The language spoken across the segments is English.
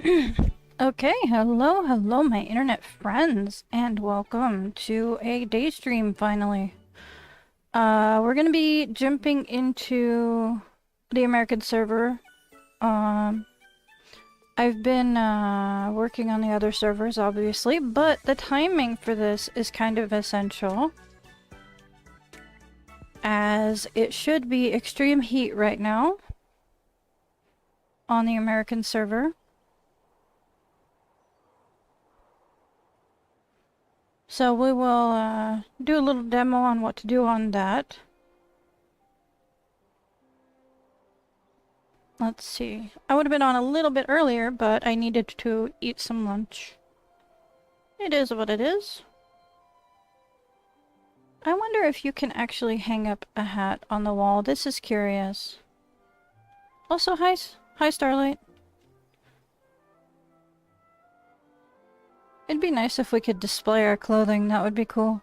Okay, hello, my internet friends, and welcome to a day stream finally. We're gonna be jumping into the American server. Um, I've been, working on the other servers, obviously, but the timing for this is kind of essential, as it should be extreme heat right now on the American server. So we will do a little demo on what to do on that. Let's see. I would have been on a little bit earlier, but I needed to eat some lunch. It is what it is. I wonder if you can actually hang up a hat on the wall. This is curious. Also, hi Starlight. It'd be nice if we could display our clothing. That would be cool.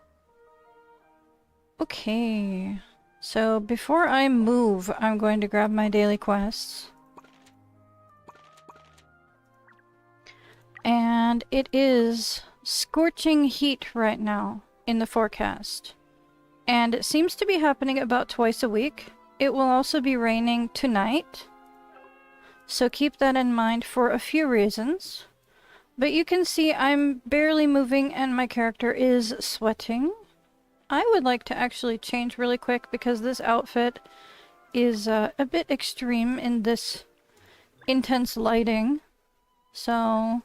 Okay. So before I move, I'm going to grab my daily quests. And it is scorching heat right now in the forecast. And it seems to be happening about twice a week. It will also be raining tonight. So keep that in mind for a few reasons. But you can see I'm barely moving and my character is sweating. I would like to actually change really quick because this outfit is a bit extreme in this intense lighting. So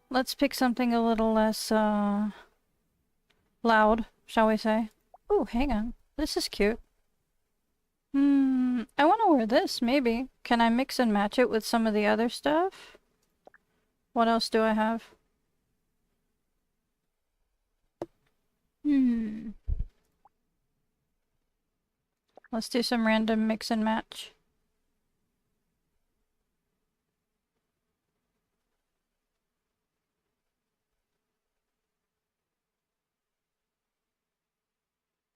let's pick something a little less loud, shall we say. Oh, hang on. This is cute. I want to wear this, maybe. Can I mix and match it with some of the other stuff? What else do I have? Let's do some random mix and match.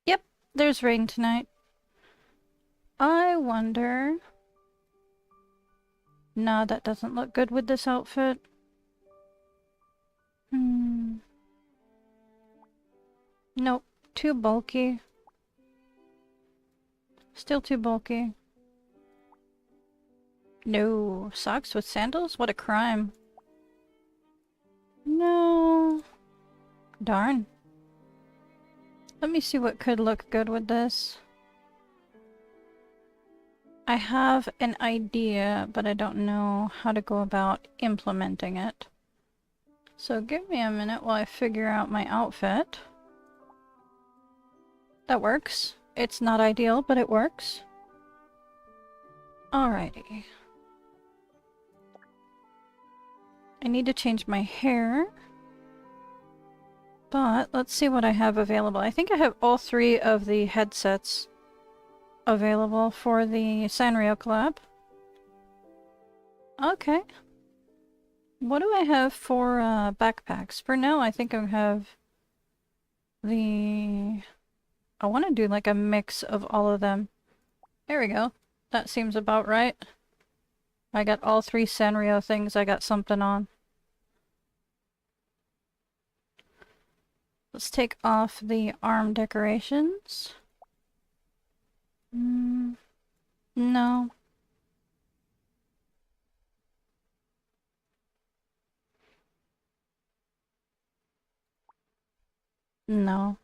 Yep, there's rain tonight. I wonder... Nah, that doesn't look good with this outfit. Nope, too bulky. Still too bulky. No, socks with sandals? What a crime. No. Darn. Let me see what could look good with this. I have an idea, but I don't know how to go about implementing it. So give me a minute while I figure out my outfit. That works. It's not ideal, but it works. Alrighty. I need to change my hair. But let's see what I have available. I think I have all three of the headsets available for the Sanrio collab. Okay. What do I have for backpacks? For now, I think I have the... I want to do like a mix of all of them. There we go. That seems about right. I got all three Sanrio things I got something on. Let's take off the arm decorations. No. No.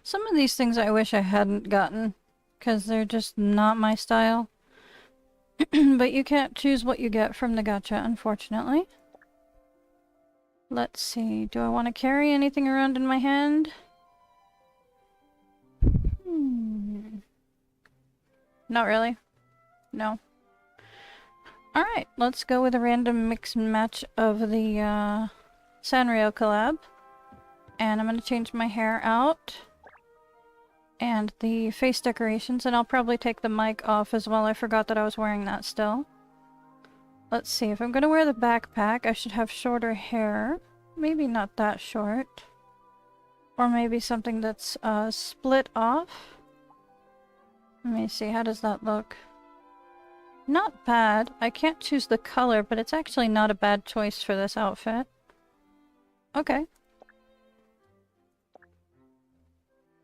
Some of these things I wish I hadn't gotten, because they're just not my style. But you can't choose what you get from the gacha, unfortunately. Let's see, do I want to carry anything around in my hand? Not really. No. Alright, let's go with a random mix and match of the Sanrio collab. And I'm gonna change my hair out. And the face decorations, and I'll probably take the mic off as well. I forgot that I was wearing that still. Let's see, if I'm gonna wear the backpack, I should have shorter hair. Maybe not that short. Or maybe something that's split off. Let me see, how does that look? Not bad. I can't choose the color, but it's actually not a bad choice for this outfit. Okay.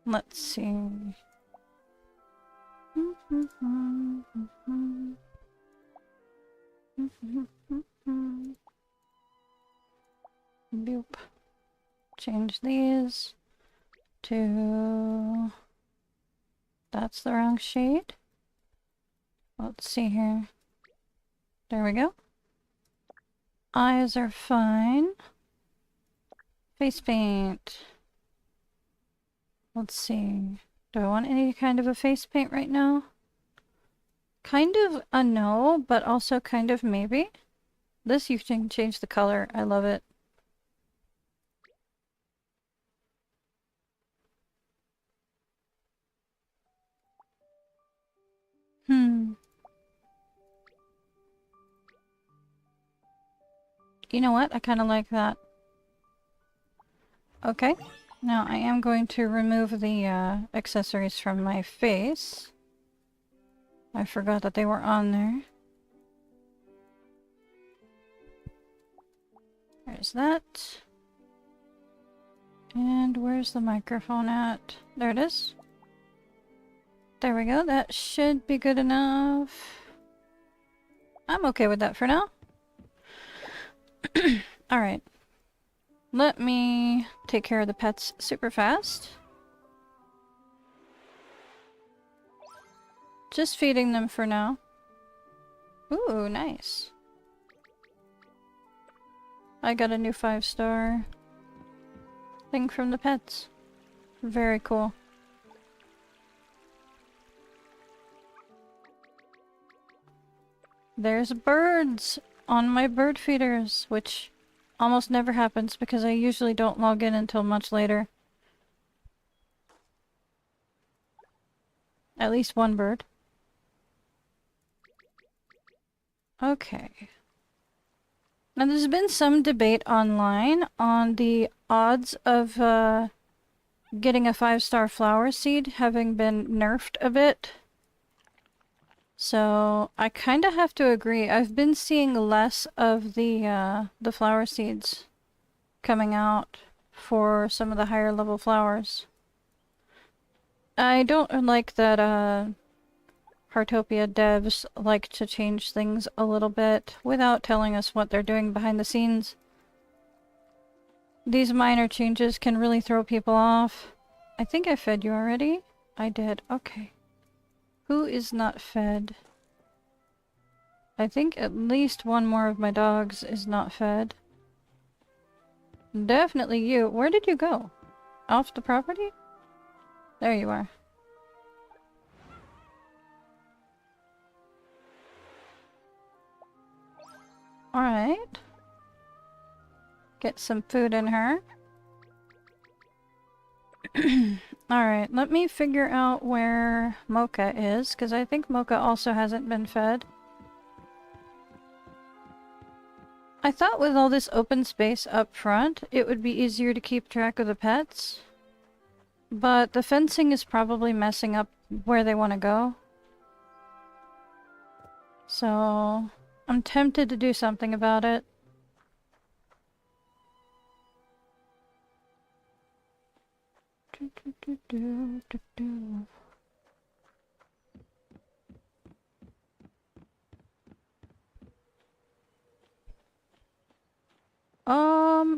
Let's see. Boop. Change these to... That's the wrong shade. Let's see here. There we go. Eyes are fine. Face paint. Let's see. Do I want any kind of a face paint right now? Kind of a no, but also kind of maybe. This you can change the color. I love it. You know what? I kind of like that. Okay. Now I am going to remove the accessories from my face. I forgot that they were on there. There's that. And where's the microphone at? There it is. There we go. That should be good enough. I'm okay with that for now. Alright. Let me take care of the pets super fast. Just feeding them for now. Ooh, nice. I got a new 5-star thing from the pets. Very cool. There's birds on my bird feeders, which almost never happens because I usually don't log in until much later. At least one bird. Okay. Now there's been some debate online on the odds of getting a 5-star flower seed having been nerfed a bit. So I kind of have to agree. I've been seeing less of the flower seeds coming out for some of the higher level flowers. I don't like that Heartopia devs like to change things a little bit without telling us what they're doing behind the scenes. These minor changes can really throw people off. I think I fed you already. I did. Okay. Who is not fed? I think at least one more of my dogs is not fed. Definitely you. Where did you go? Off the property? There you are. Alright. Get some food in her. Alright, let me figure out where Mocha is, because I think Mocha also hasn't been fed. I thought with all this open space up front, it would be easier to keep track of the pets. But the fencing is probably messing up where they want to go. So I'm tempted to do something about it.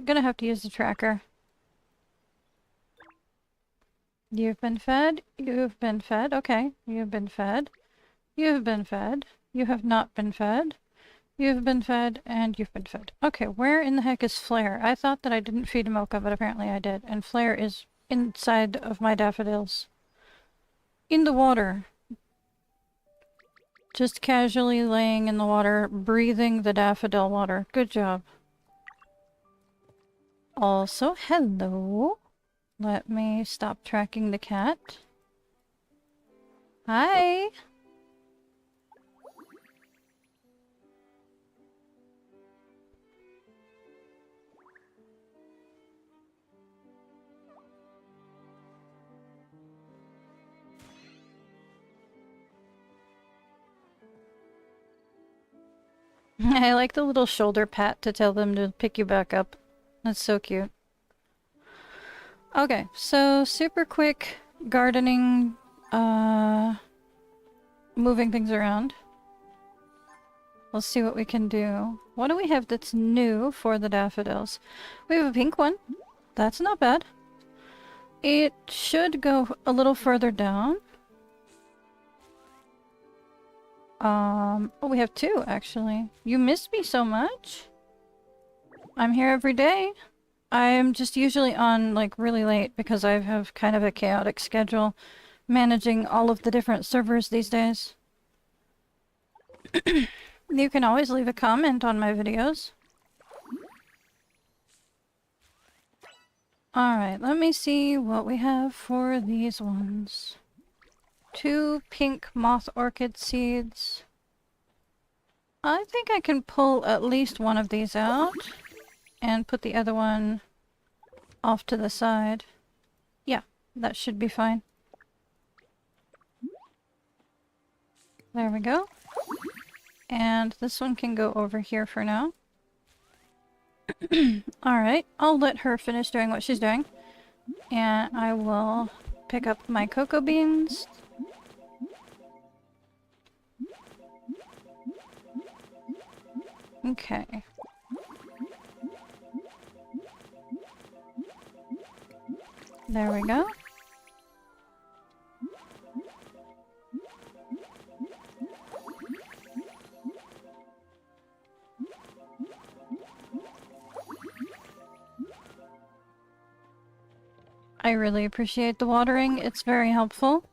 Gonna have to use the tracker. You've been fed. You've been fed. Okay. You've been fed. You've been fed. You have not been fed. You've been fed, and you've been fed. Okay, where in the heck is Flare? I thought that I didn't feed Mocha, but apparently I did. And Flare is inside of my daffodils. In the water. Just casually laying in the water, breathing the daffodil water. Good job. Also, hello. Let me stop tracking the cat. Hi! I like the little shoulder pat to tell them to pick you back up. That's so cute. Okay, so super quick gardening, moving things around. Let's see what we can do. What do we have that's new for the daffodils? We have a pink one. That's not bad. It should go a little further down. Oh, we have two, actually. You miss me so much. I'm here every day. I'm just usually on, like, really late because I have kind of a chaotic schedule managing all of the different servers these days. You can always leave a comment on my videos. Alright, let me see what we have for these ones. 2 pink moth orchid seeds. I think I can pull at least one of these out and put the other one off to the side. Yeah, that should be fine. There we go. And this one can go over here for now. Alright, I'll let her finish doing what she's doing. And I will pick up my cocoa beans. Okay. There we go. I really appreciate the watering. It's very helpful.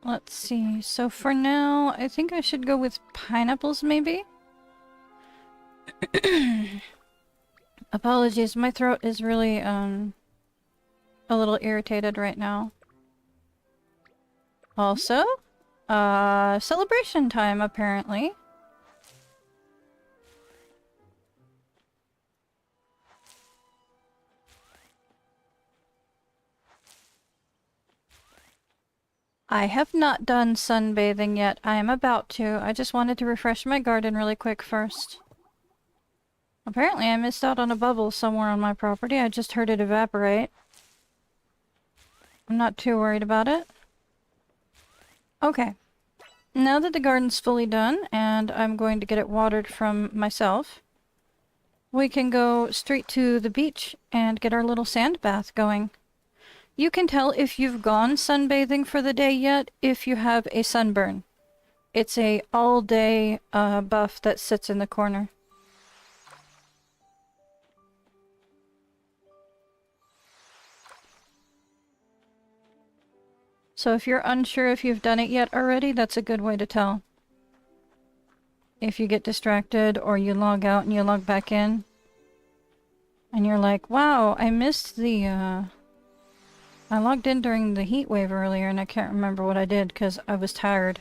Let's see. So for now, I think I should go with pineapples, maybe? Apologies, my throat is really, a little irritated right now. Also, celebration time, apparently. I have not done sunbathing yet. I am about to. I just wanted to refresh my garden really quick first. Apparently I missed out on a bubble somewhere on my property. I just heard it evaporate. I'm not too worried about it. Okay. Now that the garden's fully done, and I'm going to get it watered from myself, we can go straight to the beach and get our little sand bath going. You can tell if you've gone sunbathing for the day yet if you have a sunburn. It's a all-day buff that sits in the corner. So if you're unsure if you've done it yet already, that's a good way to tell. If you get distracted or you log out and you log back in, and you're like, wow, I missed the, I logged in during the heat wave earlier and I can't remember what I did because I was tired.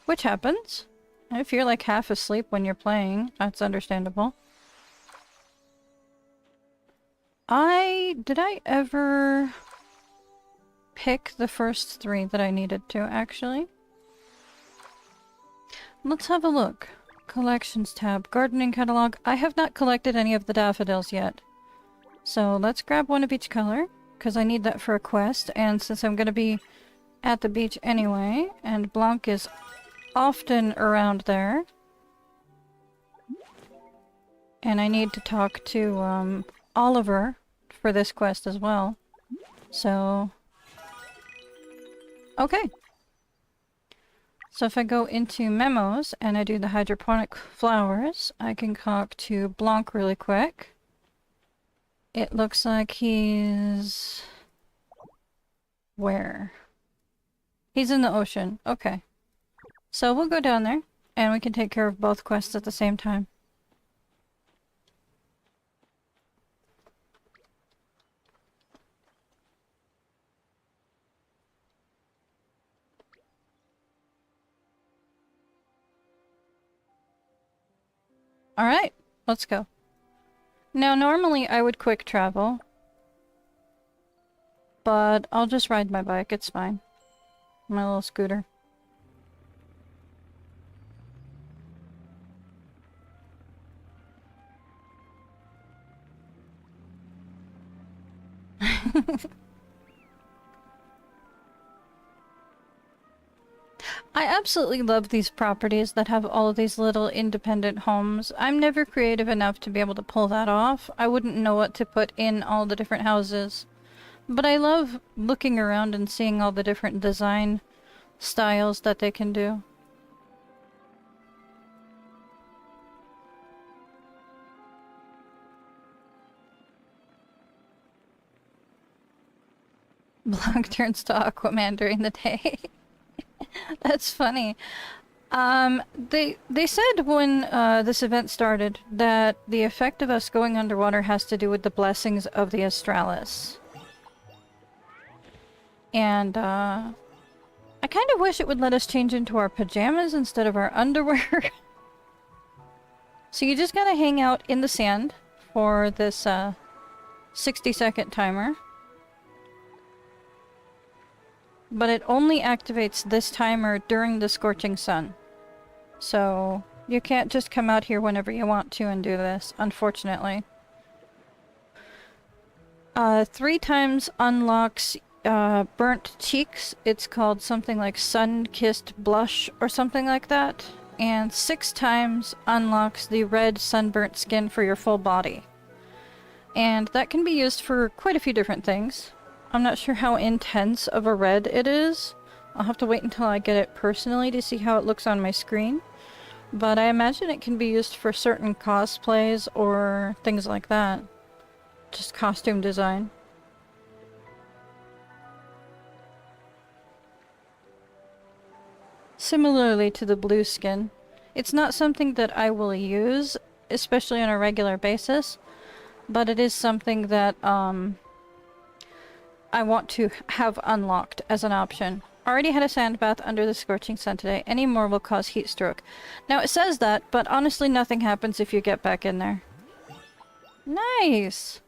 Which happens. If you're like half asleep when you're playing, that's understandable. Did I ever pick the first 3 that I needed to, actually? Let's have a look. Collections tab, gardening catalog. I have not collected any of the daffodils yet. So let's grab one of each color, because I need that for a quest, and since I'm going to be at the beach anyway, and Blanc is often around there, and I need to talk to Oliver for this quest as well. So, okay. So if I go into memos and I do the hydroponic flowers, I can talk to Blanc really quick. It looks like he's... where? He's in the ocean. Okay. So we'll go down there, and we can take care of both quests at the same time. Alright, let's go. Now, normally I would quick travel, but I'll just ride my bike, it's fine. My little scooter. I absolutely love these properties that have all of these little independent homes. I'm never creative enough to be able to pull that off. I wouldn't know what to put in all the different houses. But I love looking around and seeing all the different design styles that they can do. Blanc turns to Aquaman during the day. That's funny. They said when this event started that the effect of us going underwater has to do with the blessings of the Astralis. And I kind of wish it would let us change into our pajamas instead of our underwear. So you just gotta hang out in the sand for this 60-second timer. But it only activates this timer during the scorching sun. So you can't just come out here whenever you want to and do this, unfortunately. 3 times unlocks burnt cheeks. It's called something like sun-kissed blush or something like that. And 6 times unlocks the red sunburnt skin for your full body. And that can be used for quite a few different things. I'm not sure how intense of a red it is. I'll have to wait until I get it personally to see how it looks on my screen. But I imagine it can be used for certain cosplays or things like that. Just costume design. Similarly to the blue skin. It's not something that I will use, especially on a regular basis, but it is something that I want to have unlocked as an option. Already had a sand bath under the scorching sun today. Any more will cause heat stroke. Now it says that, but honestly nothing happens if you get back in there. Nice!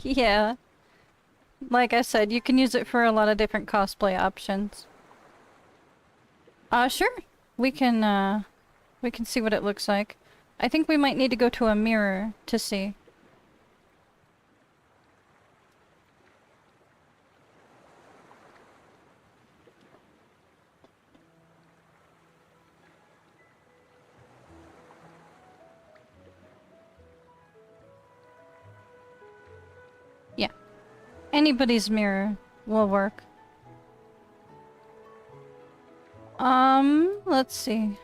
Yeah. Like I said, you can use it for a lot of different cosplay options. Sure. We can see what it looks like. I think we might need to go to a mirror to see. Yeah. Anybody's mirror will work. Let's see.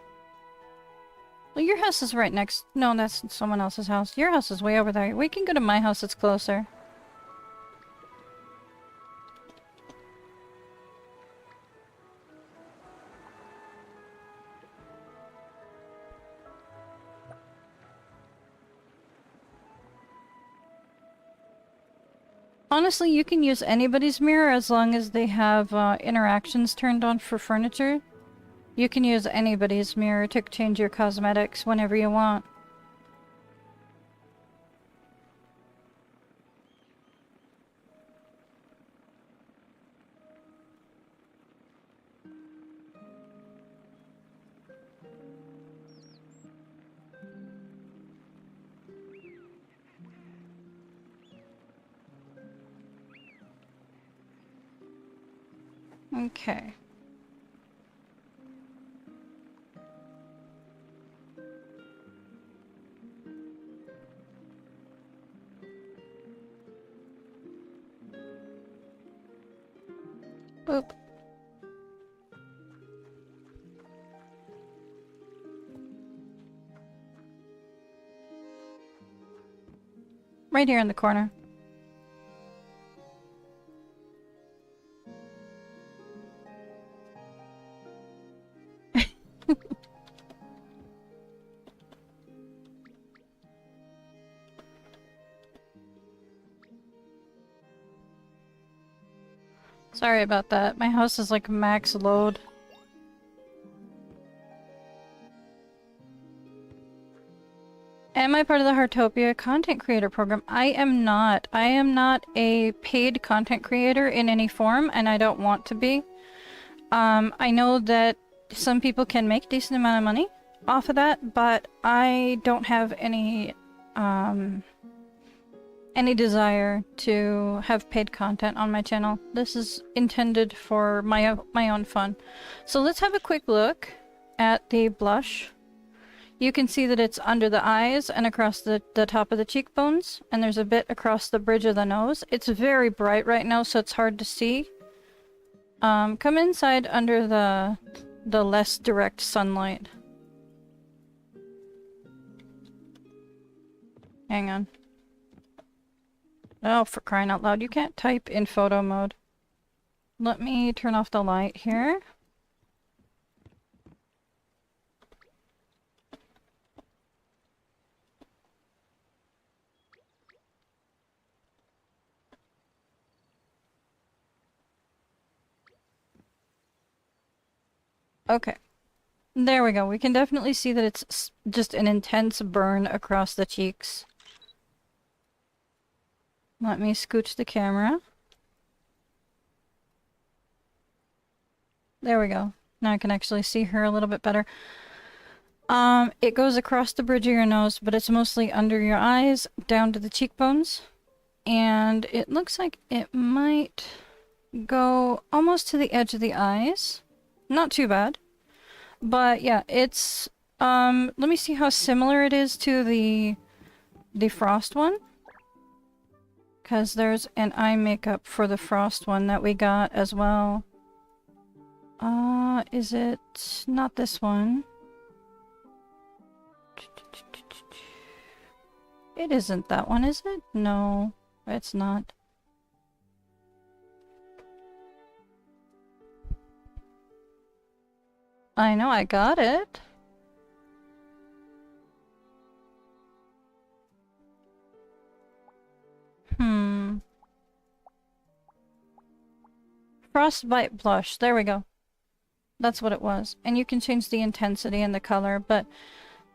Well, your house is right next... No, that's someone else's house. Your house is way over there. We can go to my house, it's closer. Honestly, you can use anybody's mirror as long as they have interactions turned on for furniture. You can use anybody's mirror to change your cosmetics whenever you want. Okay. Boop. Right here in the corner. Sorry about that. My house is like max load. Am Am I part of the Heartopia content creator program? I am not. I am not a paid content creator in any form, and I don't want to be. I know that some people can make a decent amount of money off of that, but I don't have any desire to have paid content on my channel. This is intended for my own fun. So let's have a quick look at the blush. You can see that it's under the eyes and across the top of the cheekbones, and there's a bit across the bridge of the nose. It's very bright right now, so it's hard to see. Come inside under the less direct sunlight. Hang on. Oh, for crying out loud, you can't type in photo mode. Let me turn off the light here. Okay. There we go. We can definitely see that it's just an intense burn across the cheeks. Let me scooch the camera. There we go. Now I can actually see her a little bit better. It goes across the bridge of your nose, but it's mostly under your eyes, down to the cheekbones. And it looks like it might go almost to the edge of the eyes. Not too bad. But yeah, it's let me see how similar it is to the Frost one. Because there's an eye makeup for the Frost one that we got as well. Is it not this one? It isn't that one, is it? No, it's not. I know, I got it. Frostbite blush. There we go. That's what it was. And you can change the intensity and the color, but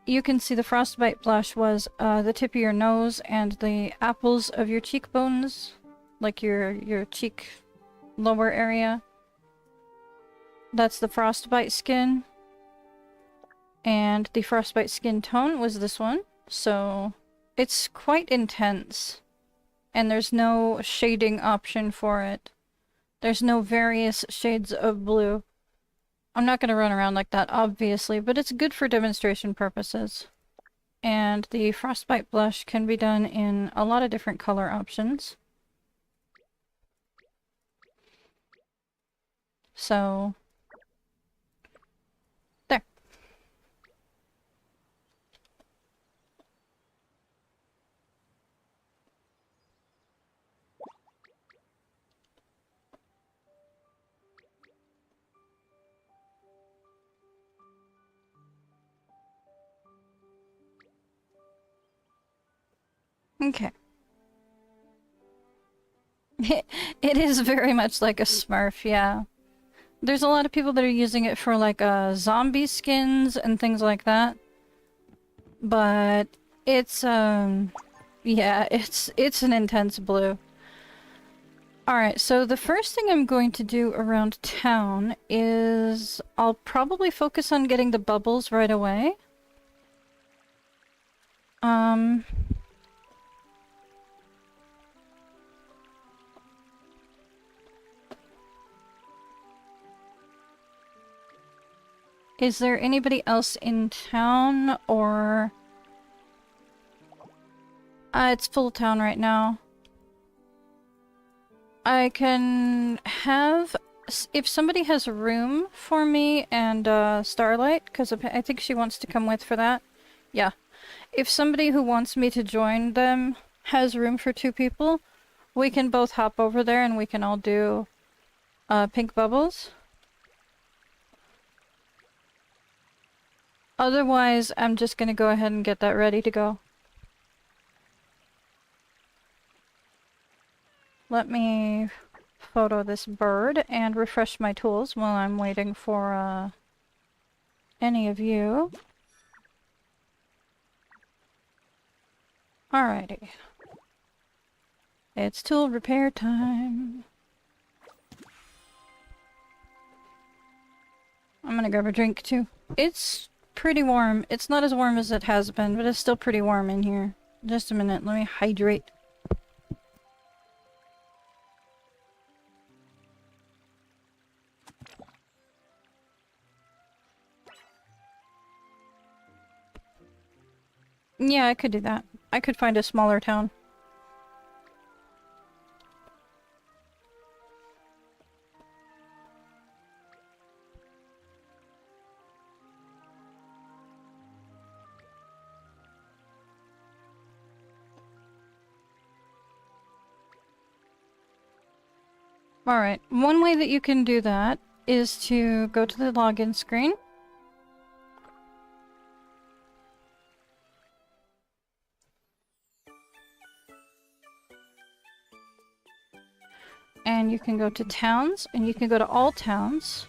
you can see the Frostbite blush was the tip of your nose and the apples of your cheekbones, like your cheek lower area. That's the Frostbite skin. And the Frostbite skin tone was this one. So it's quite intense. And there's no shading option for it. There's no various shades of blue. I'm not going to run around like that, obviously, but it's good for demonstration purposes. And the Frostbite blush can be done in a lot of different color options. So, there. Okay. It is very much like a Smurf, yeah. There's a lot of people that are using it for like zombie skins and things like that. But it's yeah, it's an intense blue. Alright, so the first thing I'm going to do around town is I'll probably focus on getting the bubbles right away. Is there anybody else in town, or... it's full town right now. I can have... If somebody has room for me and Starlight, because I think she wants to come with for that. Yeah. If somebody who wants me to join them has room for 2 people, we can both hop over there and we can all do pink bubbles. Otherwise, I'm just gonna go ahead and get that ready to go. Let me photo this bird and refresh my tools while I'm waiting for any of you. Alrighty. It's tool repair time. I'm gonna grab a drink too. It's pretty warm. It's not as warm as it has been, but it's still pretty warm in here. Just a minute, let me hydrate. Yeah, I could do that. I could find a smaller town. Alright, one way that you can do that is to go to the login screen. And you can go to towns, and you can go to all towns.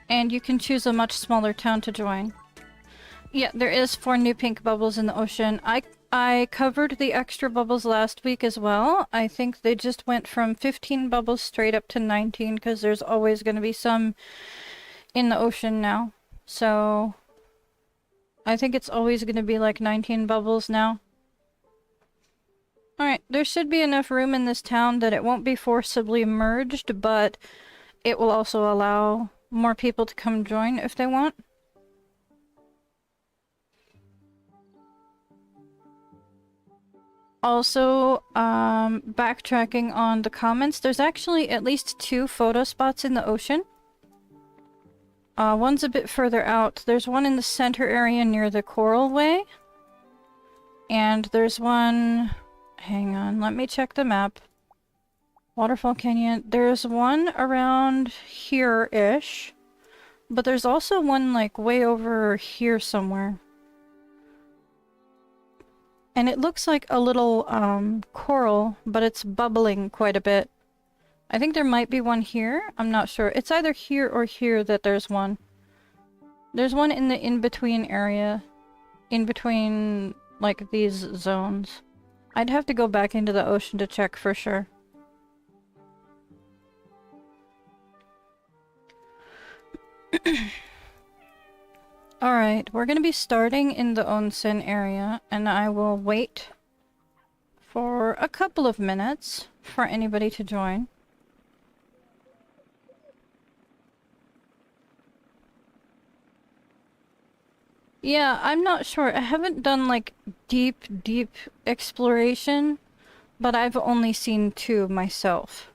And you can choose a much smaller town to join. Yeah, there is 4 new pink bubbles in the ocean. I covered the extra bubbles last week as well. I think they just went from 15 bubbles straight up to 19 because there's always going to be some in the ocean now. So I think it's always going to be like 19 bubbles now. Alright, there should be enough room in this town that it won't be forcibly merged, but it will also allow more people to come join if they want. Also, backtracking on the comments, there's actually at least 2 photo spots in the ocean. One's a bit further out. There's one in the center area near the Coral Way. And there's one... Hang on, let me check the map. Waterfall Canyon. There's one around here-ish. But there's also one, like, way over here somewhere. And it looks like a little, coral, but it's bubbling quite a bit. I think there might be one here. I'm not sure. It's either here or here that there's one. There's one in the in-between area. In between, like, these zones. I'd have to go back into the ocean to check for sure. Alright, we're gonna be starting in the onsen area, and I will wait for a couple of minutes for anybody to join. Yeah, I'm not sure. I haven't done, like, deep exploration, but I've only seen 2 myself.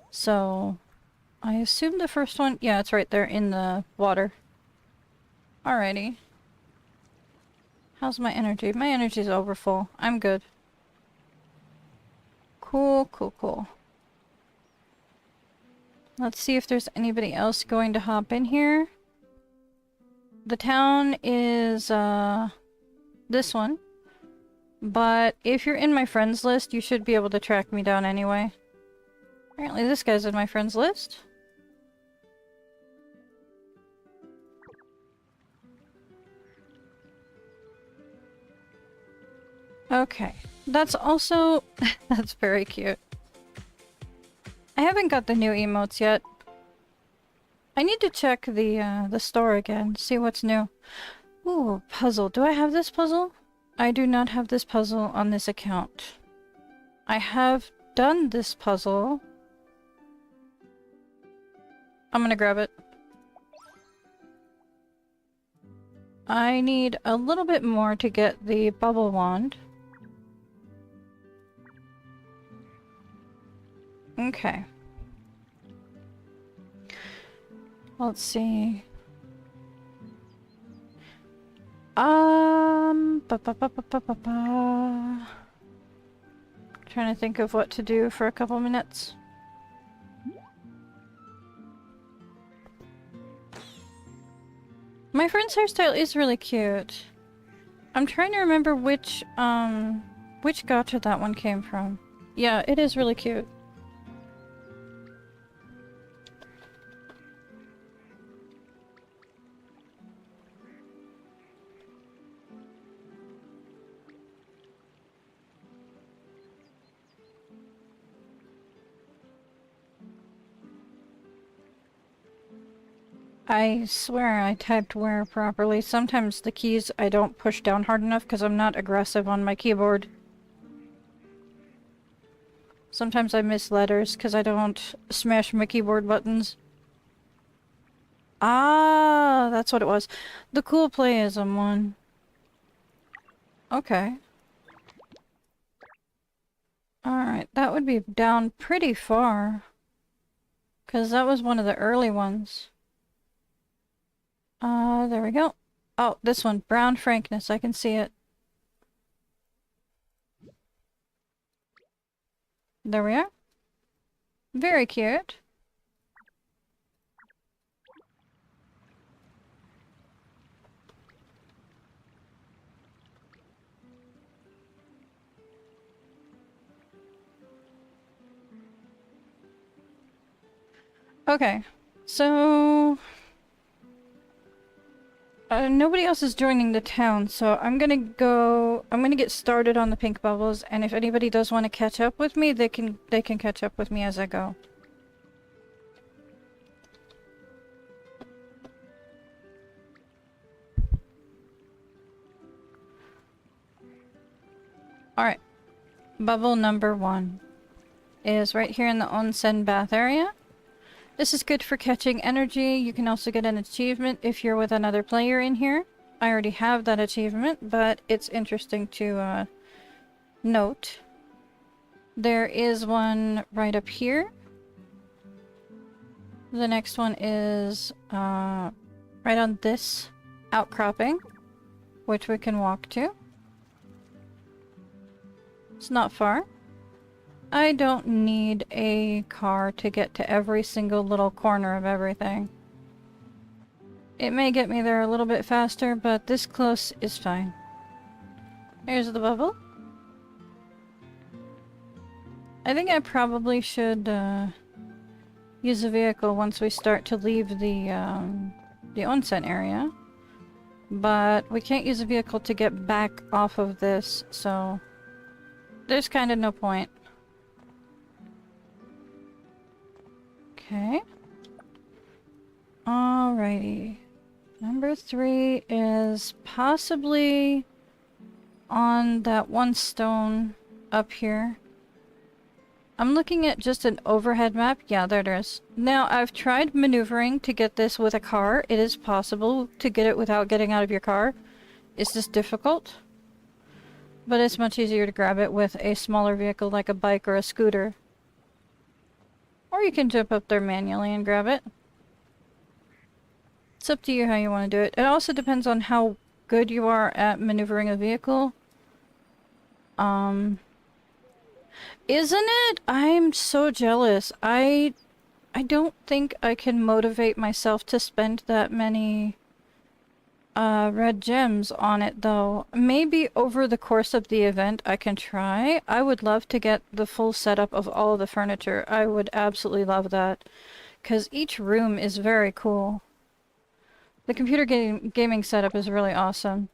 So, I assume the first one... Yeah, it's right there in the water. Alrighty. How's my energy? My energy's over full. I'm good. Cool, cool, cool. Let's see if there's anybody else going to hop in here. The town is, this one. But if you're in my friends list, you should be able to track me down anyway. Apparently this guy's in my friends list. Okay. That's also... that's very cute. I haven't got the new emotes yet. I need to check the store again, see what's new. Ooh, puzzle. Do I have this puzzle? I do not have this puzzle on this account. I have done this puzzle. I'm gonna grab it. I need a little bit more to get the bubble wand. Okay. Let's see. Trying to think of what to do for a couple minutes. My friend's hairstyle is really cute. I'm trying to remember which gacha that one came from. Yeah, it is really cute. I swear I typed where properly. Sometimes the keys I don't push down hard enough because I'm not aggressive on my keyboard. Sometimes I miss letters because I don't smash my keyboard buttons. Ah, that's what it was. The cool playism one. Okay. Alright, that would be down pretty far. Because that was one of the early ones. There we go. Oh, this one. Brown frankness. I can see it. There we are. Very cute. Okay, so... nobody else is joining the town, so I'm gonna get started on the pink bubbles, and if anybody does want to catch up with me, they can catch up with me as I go. Alright. Bubble number 1 is right here in the onsen bath area. This is good for catching energy. You can also get an achievement if you're with another player in here. I already have that achievement, but it's interesting to note. There is one right up here. The next one is right on this outcropping, which we can walk to. It's not far. I don't need a car to get to every single little corner of everything. It may get me there a little bit faster, but this close is fine. Here's the bubble. I think I probably should use a vehicle once we start to leave the onsen area. But we can't use a vehicle to get back off of this, so there's kind of no point. Okay. Alrighty. Number 3 is possibly on that one stone up here. I'm looking at just an overhead map. Yeah, there it is. Now, I've tried maneuvering to get this with a car. It is possible to get it without getting out of your car. It's just difficult. But it's much easier to grab it with a smaller vehicle like a bike or a scooter. Or you can jump up there manually and grab it. It's up to you how you want to do it. It also depends on how good you are at maneuvering a vehicle. Isn't it? I'm so jealous. I don't think I can motivate myself to spend that many red gems on it, though. Maybe over the course of the event I can try. I would love to get the full setup of all of the furniture. I would absolutely love that. Because each room is very cool. The computer gaming setup is really awesome.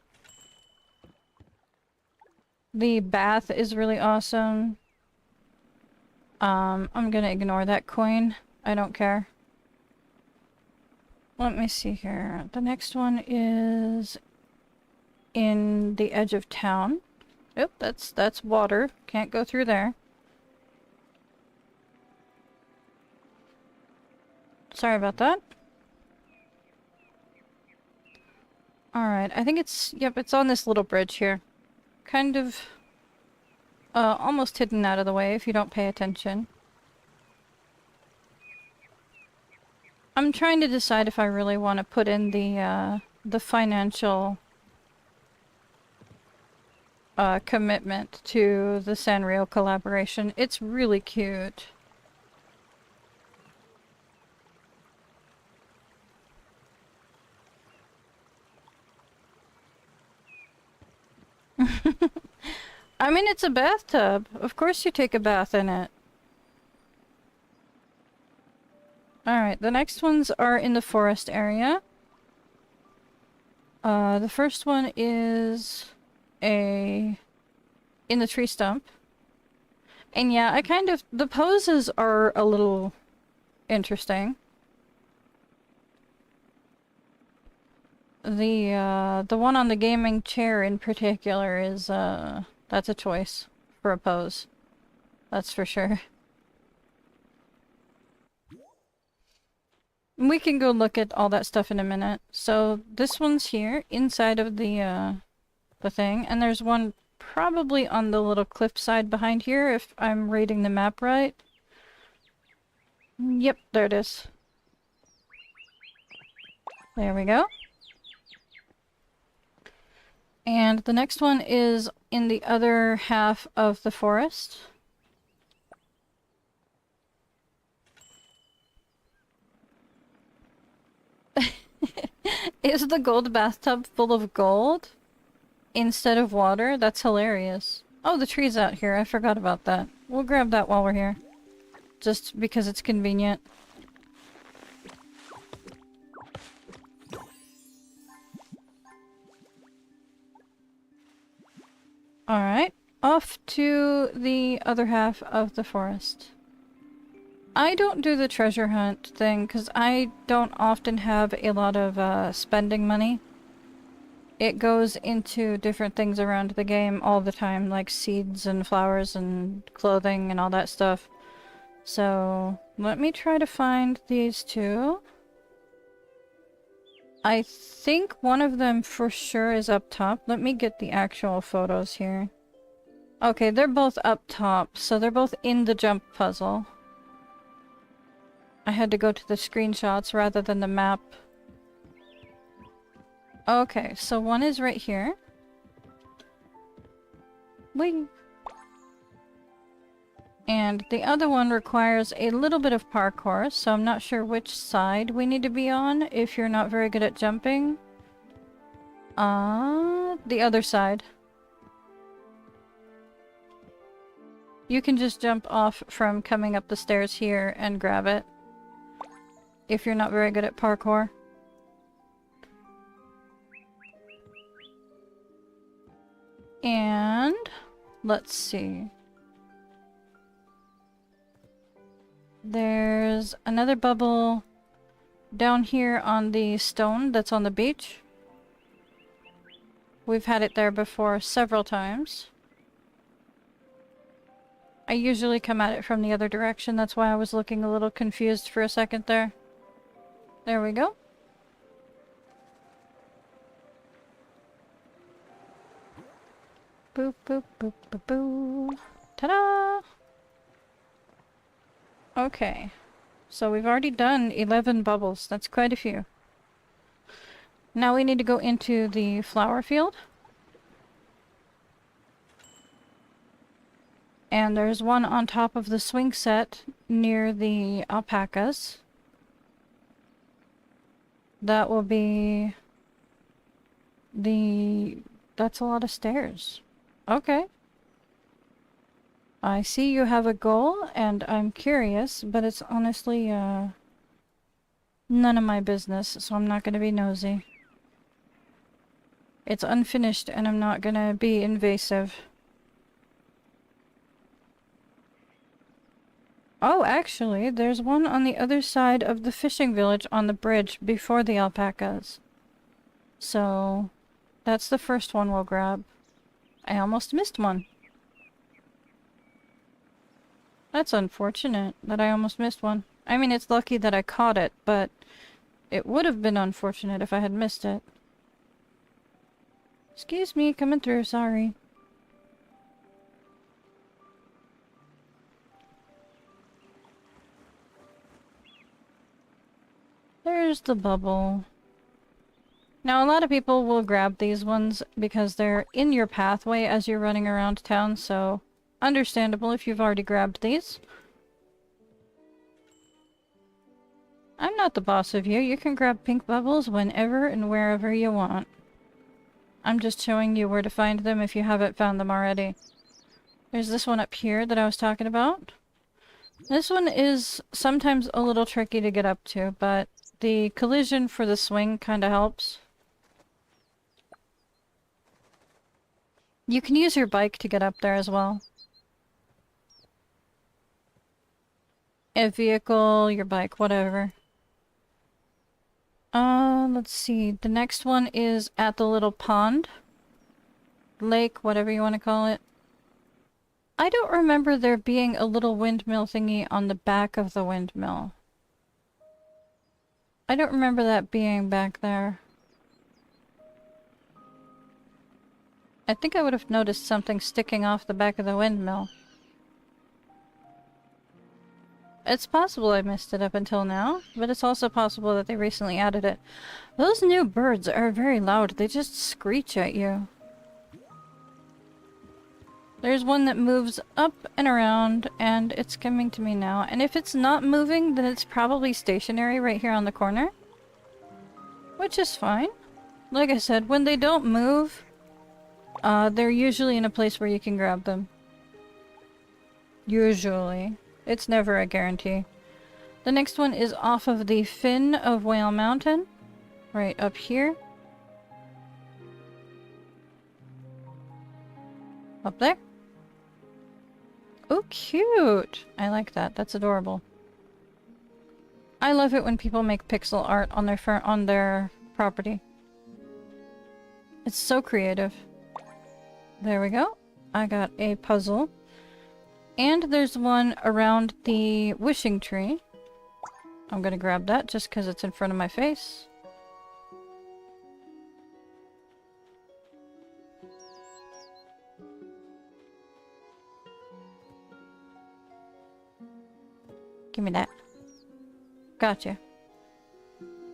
The bath is really awesome. I'm gonna ignore that coin. I don't care. Let me see here. The next one is in the edge of town. Oop, that's water. Can't go through there. Sorry about that. Alright, I think it's... Yep, it's on this little bridge here. Kind of... almost hidden out of the way if you don't pay attention. I'm trying to decide if I really want to put in the financial commitment to the Sanrio collaboration. It's really cute. I mean, it's a bathtub. Of course you take a bath in it. Alright, the next ones are in the forest area. The first one is in the tree stump. And yeah, the poses are a little interesting. The one on the gaming chair in particular is, that's a choice for a pose. That's for sure. We can go look at all that stuff in a minute. So this one's here, inside of the thing, and there's one probably on the little cliff side behind here, if I'm reading the map right. Yep, there it is. There we go. And the next one is in the other half of the forest. Is the gold bathtub full of gold instead of water? That's hilarious. Oh, the tree's out here. I forgot about that. We'll grab that while we're here. Just because it's convenient. Alright, off to the other half of the forest. I don't do the treasure hunt thing because I don't often have a lot of spending money. It goes into different things around the game all the time, like seeds and flowers and clothing and all that stuff. So, let me try to find these two. I think one of them for sure is up top. Let me get the actual photos here. Okay, they're both up top, so they're both in the jump puzzle. I had to go to the screenshots rather than the map. Okay, so one is right here. Wait. And the other one requires a little bit of parkour, so I'm not sure which side we need to be on if you're not very good at jumping. The other side. You can just jump off from coming up the stairs here and grab it. If you're not very good at parkour. And let's see. There's another bubble down here on the stone that's on the beach. We've had it there before several times. I usually come at it from the other direction, that's why I was looking a little confused for a second there. There we go. Boop, boop, boop, boop, boop. Ta-da! Okay. So we've already done 11 bubbles. That's quite a few. Now we need to go into the flower field. And there's one on top of the swing set near the alpacas. That will be the... That's a lot of stairs. Okay. I see you have a goal, and I'm curious, but it's honestly, none of my business, so I'm not gonna be nosy. It's unfinished, and I'm not gonna be invasive. Oh, actually, there's one on the other side of the fishing village on the bridge before the alpacas. So, that's the first one we'll grab. I almost missed one. That's unfortunate that I almost missed one. I mean, it's lucky that I caught it, but it would have been unfortunate if I had missed it. Excuse me, coming through, sorry. There's the bubble. Now, a lot of people will grab these ones because they're in your pathway as you're running around town, so understandable if you've already grabbed these. I'm not the boss of you. You can grab pink bubbles whenever and wherever you want. I'm just showing you where to find them if you haven't found them already. There's this one up here that I was talking about. This one is sometimes a little tricky to get up to, but the collision for the swing kind of helps. You can use your bike to get up there as well. A vehicle, your bike, whatever. Let's see. The next one is at the little pond. Lake, whatever you want to call it. I don't remember there being a little windmill thingy on the back of the windmill. I don't remember that being back there. I think I would have noticed something sticking off the back of the windmill. It's possible I missed it up until now, but it's also possible that they recently added it. Those new birds are very loud. They just screech at you. There's one that moves up and around, and it's coming to me now. And if it's not moving, then it's probably stationary right here on the corner. Which is fine. Like I said, when they don't move, they're usually in a place where you can grab them. Usually. It's never a guarantee. The next one is off of the fin of Whale Mountain. Right up here. Up there. Oh, cute! I like that. That's adorable. I love it when people make pixel art on their property. It's so creative. There we go. I got a puzzle. And there's one around the wishing tree. I'm gonna grab that just because it's in front of my face. Give me that. Gotcha.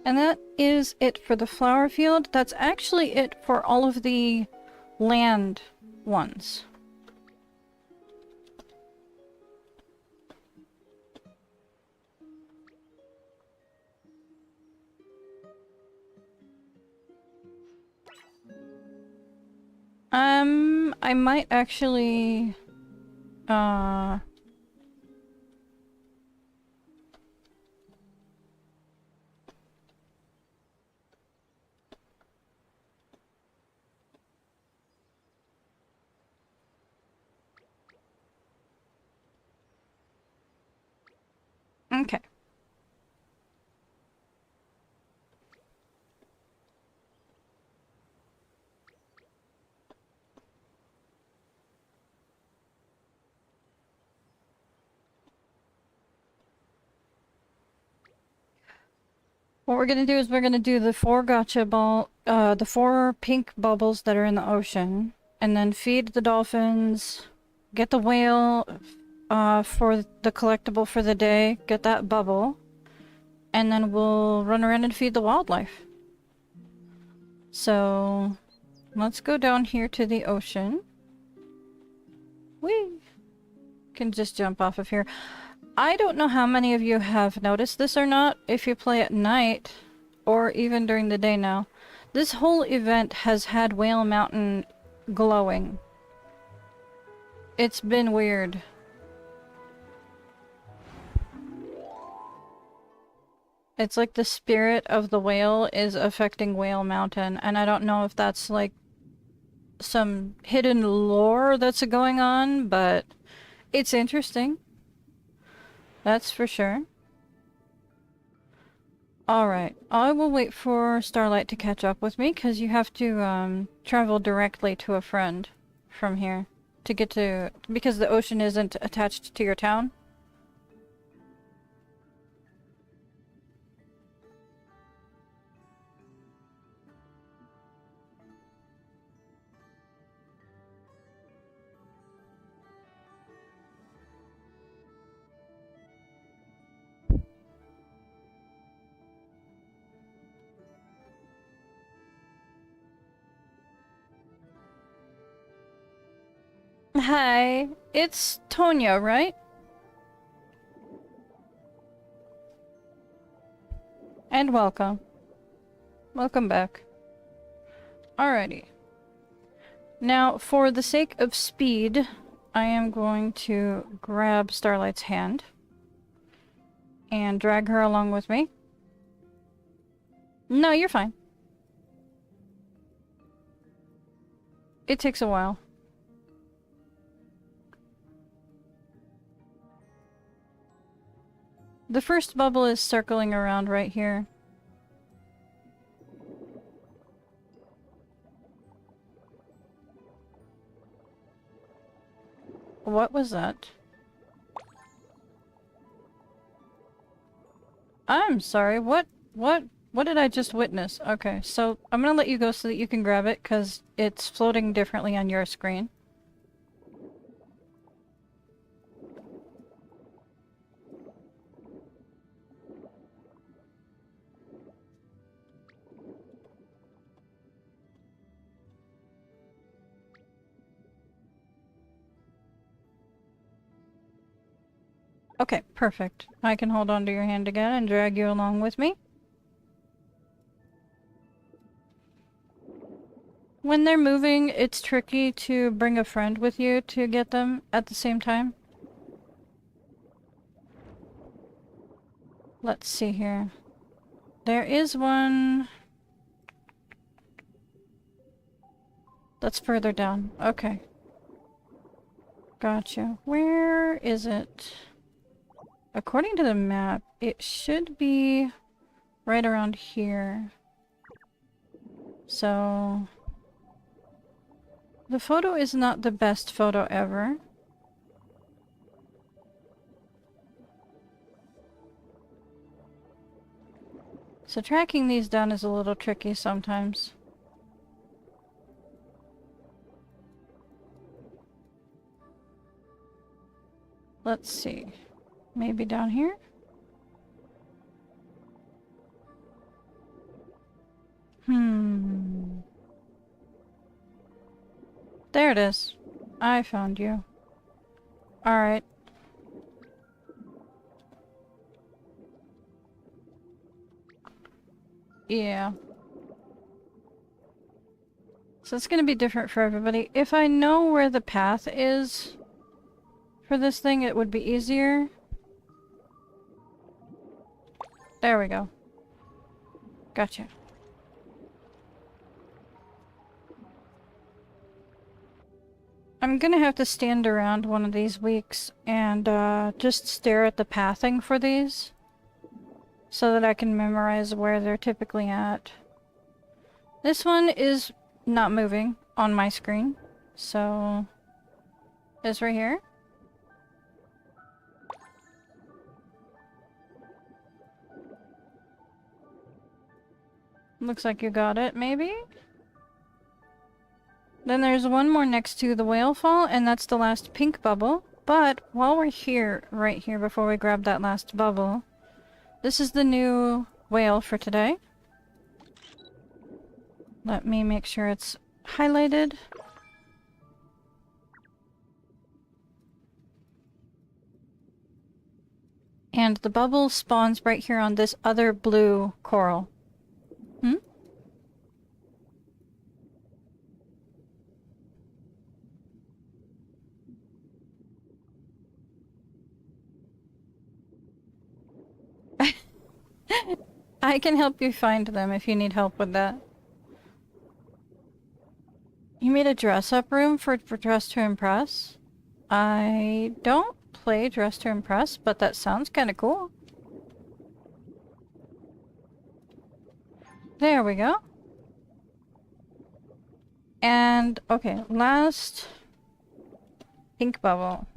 And that is it for the flower field. That's actually it for all of the land ones. I might actually, okay. What we're gonna do is we're gonna do the 4 the 4 pink bubbles that are in the ocean, and then feed the dolphins, get the whale, for the collectible for the day, get that bubble, and then we'll run around and feed the wildlife. So, let's go down here to the ocean. We can just jump off of here. I don't know how many of you have noticed this or not, if you play at night, or even during the day now. This whole event has had Whale Mountain glowing. It's been weird. It's like the spirit of the whale is affecting Whale Mountain, and I don't know if that's like some hidden lore that's going on, but it's interesting. That's for sure. Alright, I will wait for Starlight to catch up with me, because you have to travel directly to a friend from here to get to... because the ocean isn't attached to your town. Hi, it's Tonya, right? And welcome. Welcome back. Alrighty. Now, for the sake of speed, I am going to grab Starlight's hand and drag her along with me. No, you're fine. It takes a while. The first bubble is circling around right here. what was that? I'm sorry, what did I just witness? Okay, so I'm gonna let you go so that you can grab it, because it's floating differently on your screen. Okay, perfect. I can hold on to your hand again and drag you along with me. When they're moving, it's tricky to bring a friend with you to get them at the same time. Let's see here. There is one that's further down. Okay. Gotcha. Where is it? According to the map, it should be right around here. So... the photo is not the best photo ever. So tracking these down is a little tricky sometimes. Let's see. Maybe down here? There it is. I found you. Alright. Yeah. So it's gonna be different for everybody. If I know where the path is for this thing, it would be easier. There we go. Gotcha. I'm gonna have to stand around one of these weeks and just stare at the pathing for these so that I can memorize where they're typically at. This one is not moving on my screen, so it's right here. Looks like you got it, maybe? Then there's one more next to the whale fall, and that's the last pink bubble. But while we're here, right here, before we grab that last bubble, this is the new whale for today. Let me make sure it's highlighted. And the bubble spawns right here on this other blue coral. I can help you find them if you need help with that. You made a dress-up room for Dress to Impress? I don't play Dress to Impress, but that sounds kind of cool. There we go. And, okay, last pink bubble.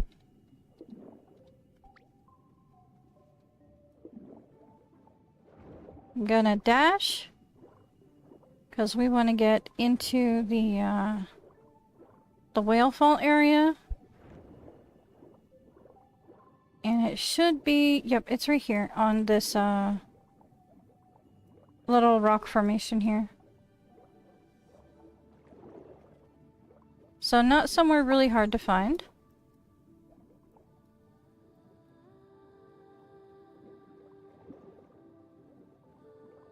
I'm gonna dash, because we want to get into the whale fall area. And it should be, yep, it's right here on this little rock formation here. So not somewhere really hard to find.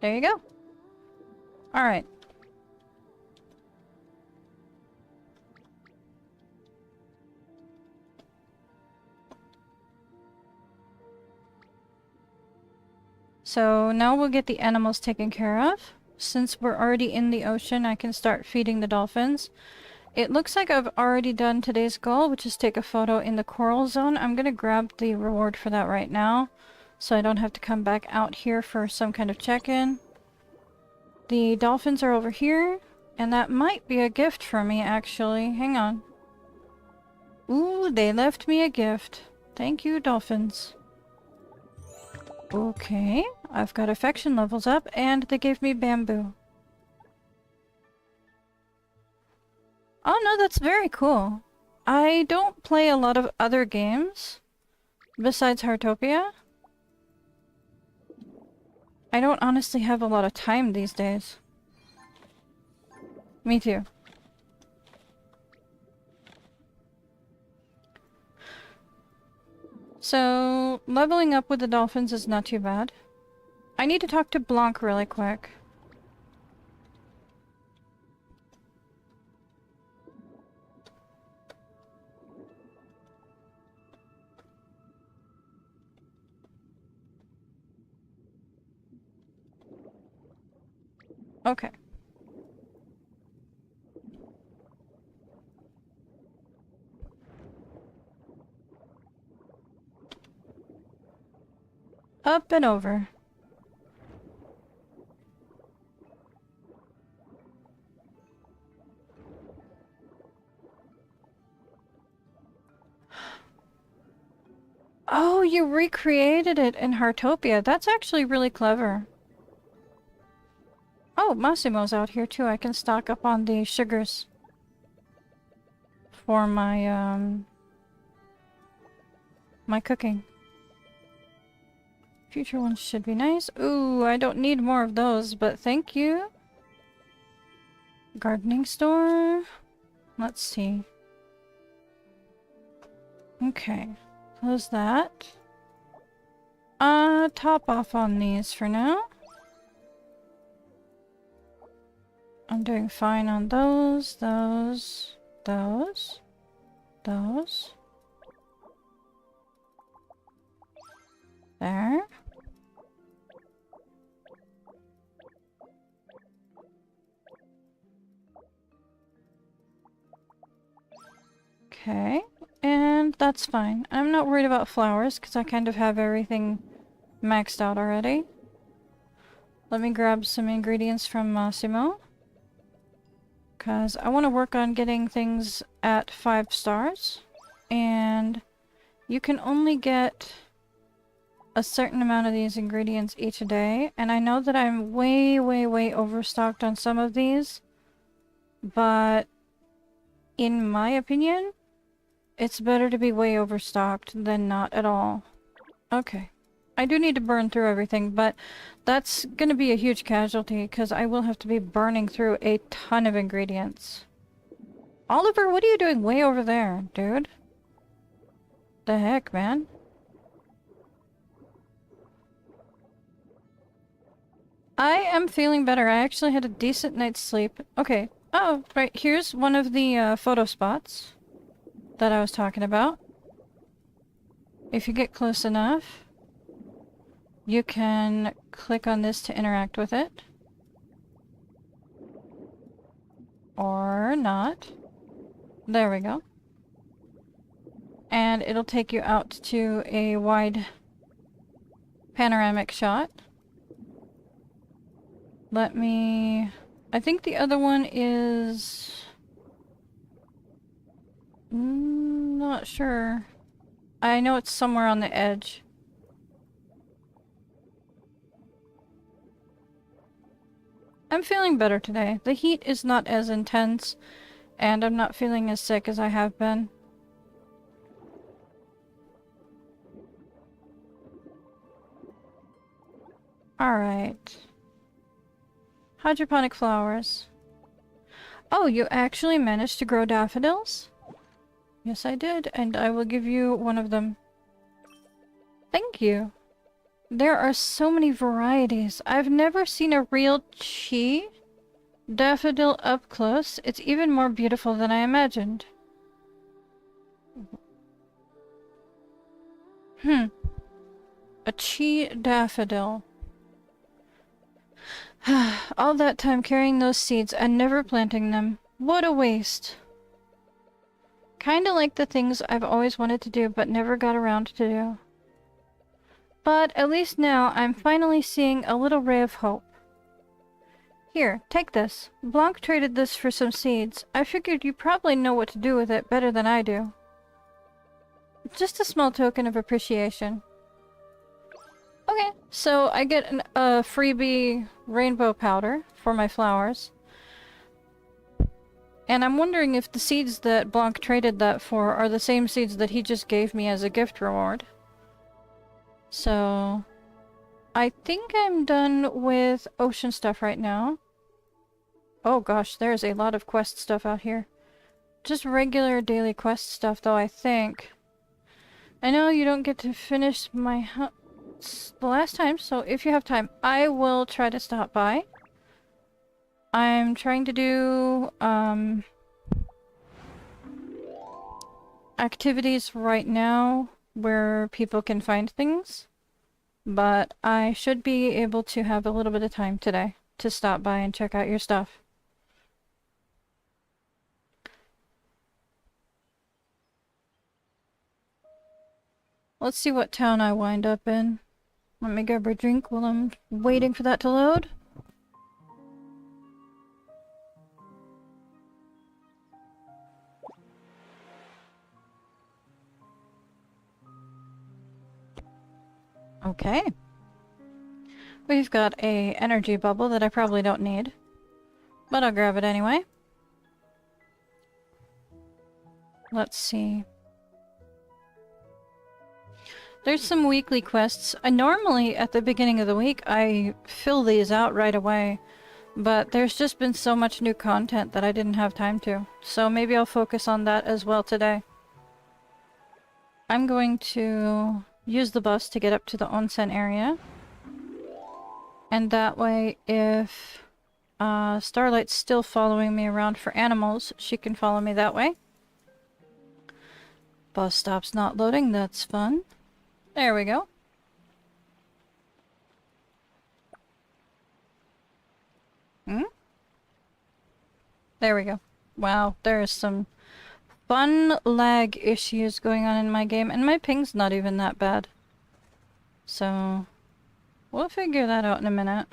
There you go. Alright. So now we'll get the animals taken care of. Since we're already in the ocean, I can start feeding the dolphins. It looks like I've already done today's goal, which is take a photo in the coral zone. I'm gonna grab the reward for that right now, so I don't have to come back out here for some kind of check-in. The dolphins are over here, and that might be a gift for me, actually. Hang on. Ooh, they left me a gift. Thank you, dolphins. Okay, I've got affection levels up, and they gave me bamboo. Oh no, that's very cool. I don't play a lot of other games besides Heartopia. I don't honestly have a lot of time these days. Me too. So, leveling up with the dolphins is not too bad. I need to talk to Blanc really quick. Okay. Up and over. Oh, you recreated it in Heartopia. That's actually really clever. Oh, Massimo's out here too. I can stock up on the sugars for my, my cooking. Future ones should be nice. Ooh, I don't need more of those, but thank you. Gardening store. Let's see. Okay. Close that. Top off on these for now. I'm doing fine on those. There. Okay, and that's fine. I'm not worried about flowers because I kind of have everything maxed out already. Let me grab some ingredients from Massimo. Because I want to work on getting things at 5 stars. And you can only get a certain amount of these ingredients each day. And I know that I'm way overstocked on some of these. But in my opinion, it's better to be way overstocked than not at all. Okay. I do need to burn through everything, but that's gonna be a huge casualty because I will have to be burning through a ton of ingredients. Oliver, what are you doing way over there, dude? The heck, man? I am feeling better. I actually had a decent night's sleep. Okay. Oh, right. Here's one of the photo spots that I was talking about. If you get close enough, you can click on this to interact with it. Or not. There we go. And it'll take you out to a wide panoramic shot. Let me... I think the other one is... not sure. I know it's somewhere on the edge. I'm feeling better today. The heat is not as intense, and I'm not feeling as sick as I have been. Alright. Hydroponic flowers. Oh, you actually managed to grow daffodils? Yes, I did, and I will give you one of them. Thank you. There are so many varieties. I've never seen a real chi daffodil up close. It's even more beautiful than I imagined. A chi daffodil. All that time carrying those seeds and never planting them. What a waste. Kinda like the things I've always wanted to do but never got around to do. But at least now I'm finally seeing a little ray of hope. Here, take this. Blanc traded this for some seeds. I figured you probably know what to do with it better than I do. Just a small token of appreciation. Okay, so I get a freebie rainbow powder for my flowers. And I'm wondering if the seeds that Blanc traded that for are the same seeds that he just gave me as a gift reward. So, I think I'm done with ocean stuff right now. Oh gosh, there's a lot of quest stuff out here. Just regular daily quest stuff though, I think. I know you don't get to finish my the last time, so if you have time, I will try to stop by. I'm trying to do, activities right now where people can find things, but I should be able to have a little bit of time today to stop by and check out your stuff. Let's see what town I wind up in. Let me grab a drink while I'm waiting for that to load. Okay. We've got a energy bubble that I probably don't need, but I'll grab it anyway. Let's see. There's some weekly quests. Normally, at the beginning of the week, I fill these out right away, but there's just been so much new content that I didn't have time to. So maybe I'll focus on that as well today. I'm going to use the bus to get up to the onsen area. And that way, if Starlight's still following me around for animals, she can follow me that way. Bus stop's not loading, that's fun. There we go. There we go. Wow, there's some fun lag issues going on in my game, and my ping's not even that bad. So, we'll figure that out in a minute.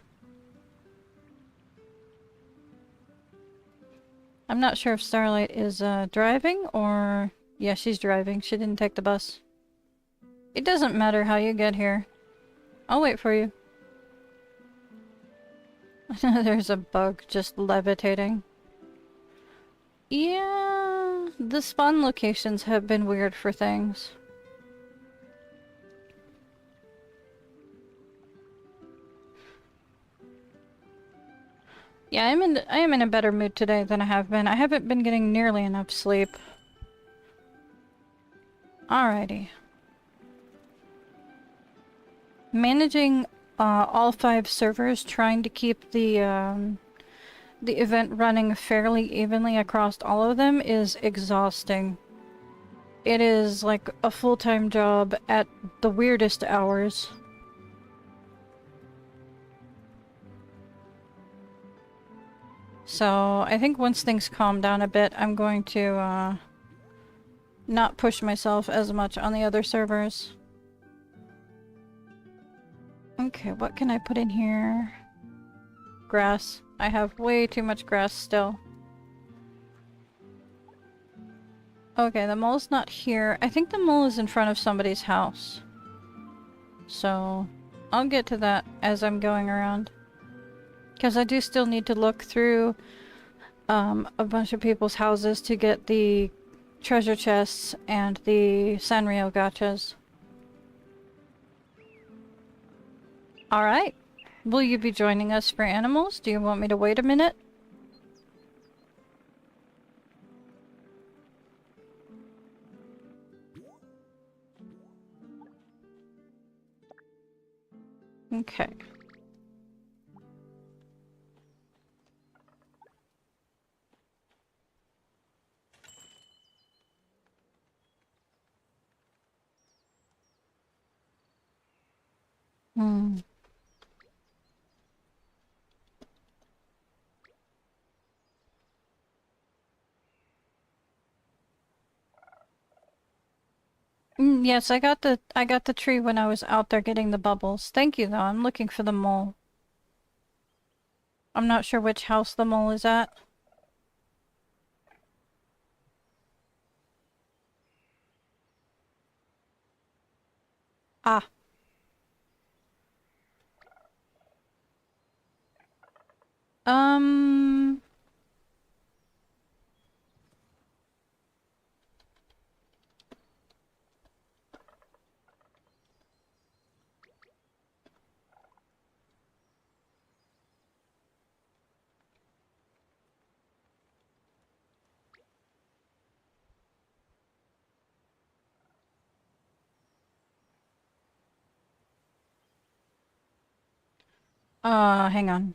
I'm not sure if Starlight is driving or... Yeah, she's driving. She didn't take the bus. It doesn't matter how you get here. I'll wait for you. There's a bug just levitating. Yeah, the spawn locations have been weird for things. Yeah, I am in a better mood today than I have been. I haven't been getting nearly enough sleep. Alrighty. Managing all 5 servers, trying to keep the event running fairly evenly across all of them is exhausting. It is like a full-time job at the weirdest hours. So I think once things calm down a bit, I'm going to not push myself as much on the other servers. Okay, what can I put in here? Grass. I have way too much grass still. Okay, the mole's not here. I think the mole is in front of somebody's house. So, I'll get to that as I'm going around. Because I do still need to look through a bunch of people's houses to get the treasure chests and the Sanrio gachas. Alright. Will you be joining us for animals? Do you want me to wait a minute? Okay. Yes, I got the tree when I was out there getting the bubbles. Thank you though, I'm looking for the mole. I'm not sure which house the mole is at. Ah. Um... hang on.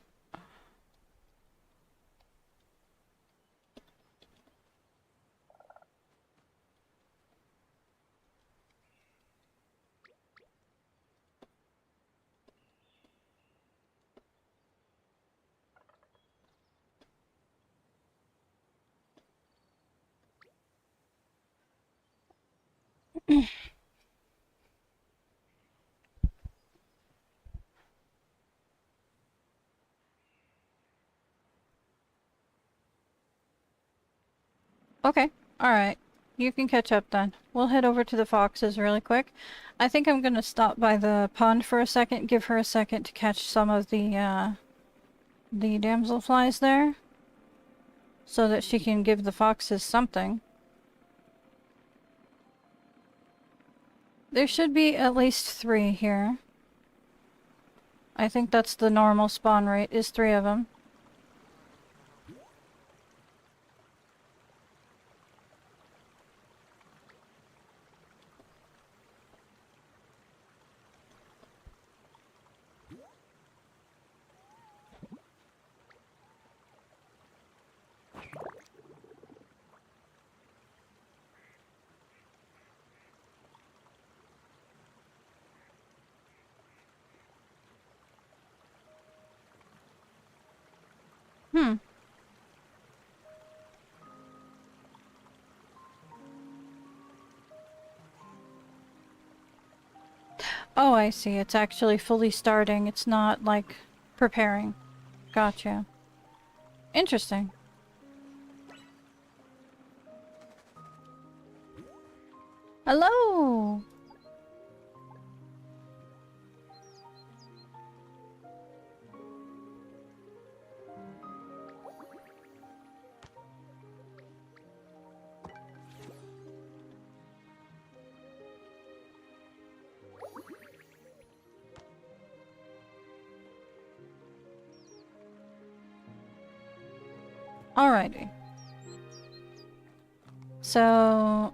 Okay, alright. You can catch up then. We'll head over to the foxes really quick. I think I'm gonna stop by the pond for a second, give her a second to catch some of the damselflies there. So that she can give the foxes something. There should be at least 3 here. I think that's the normal spawn rate, is 3 of them. Hmm. Oh, I see. It's actually fully starting. It's not, like, preparing. Gotcha. Interesting. Hello! Alrighty. So,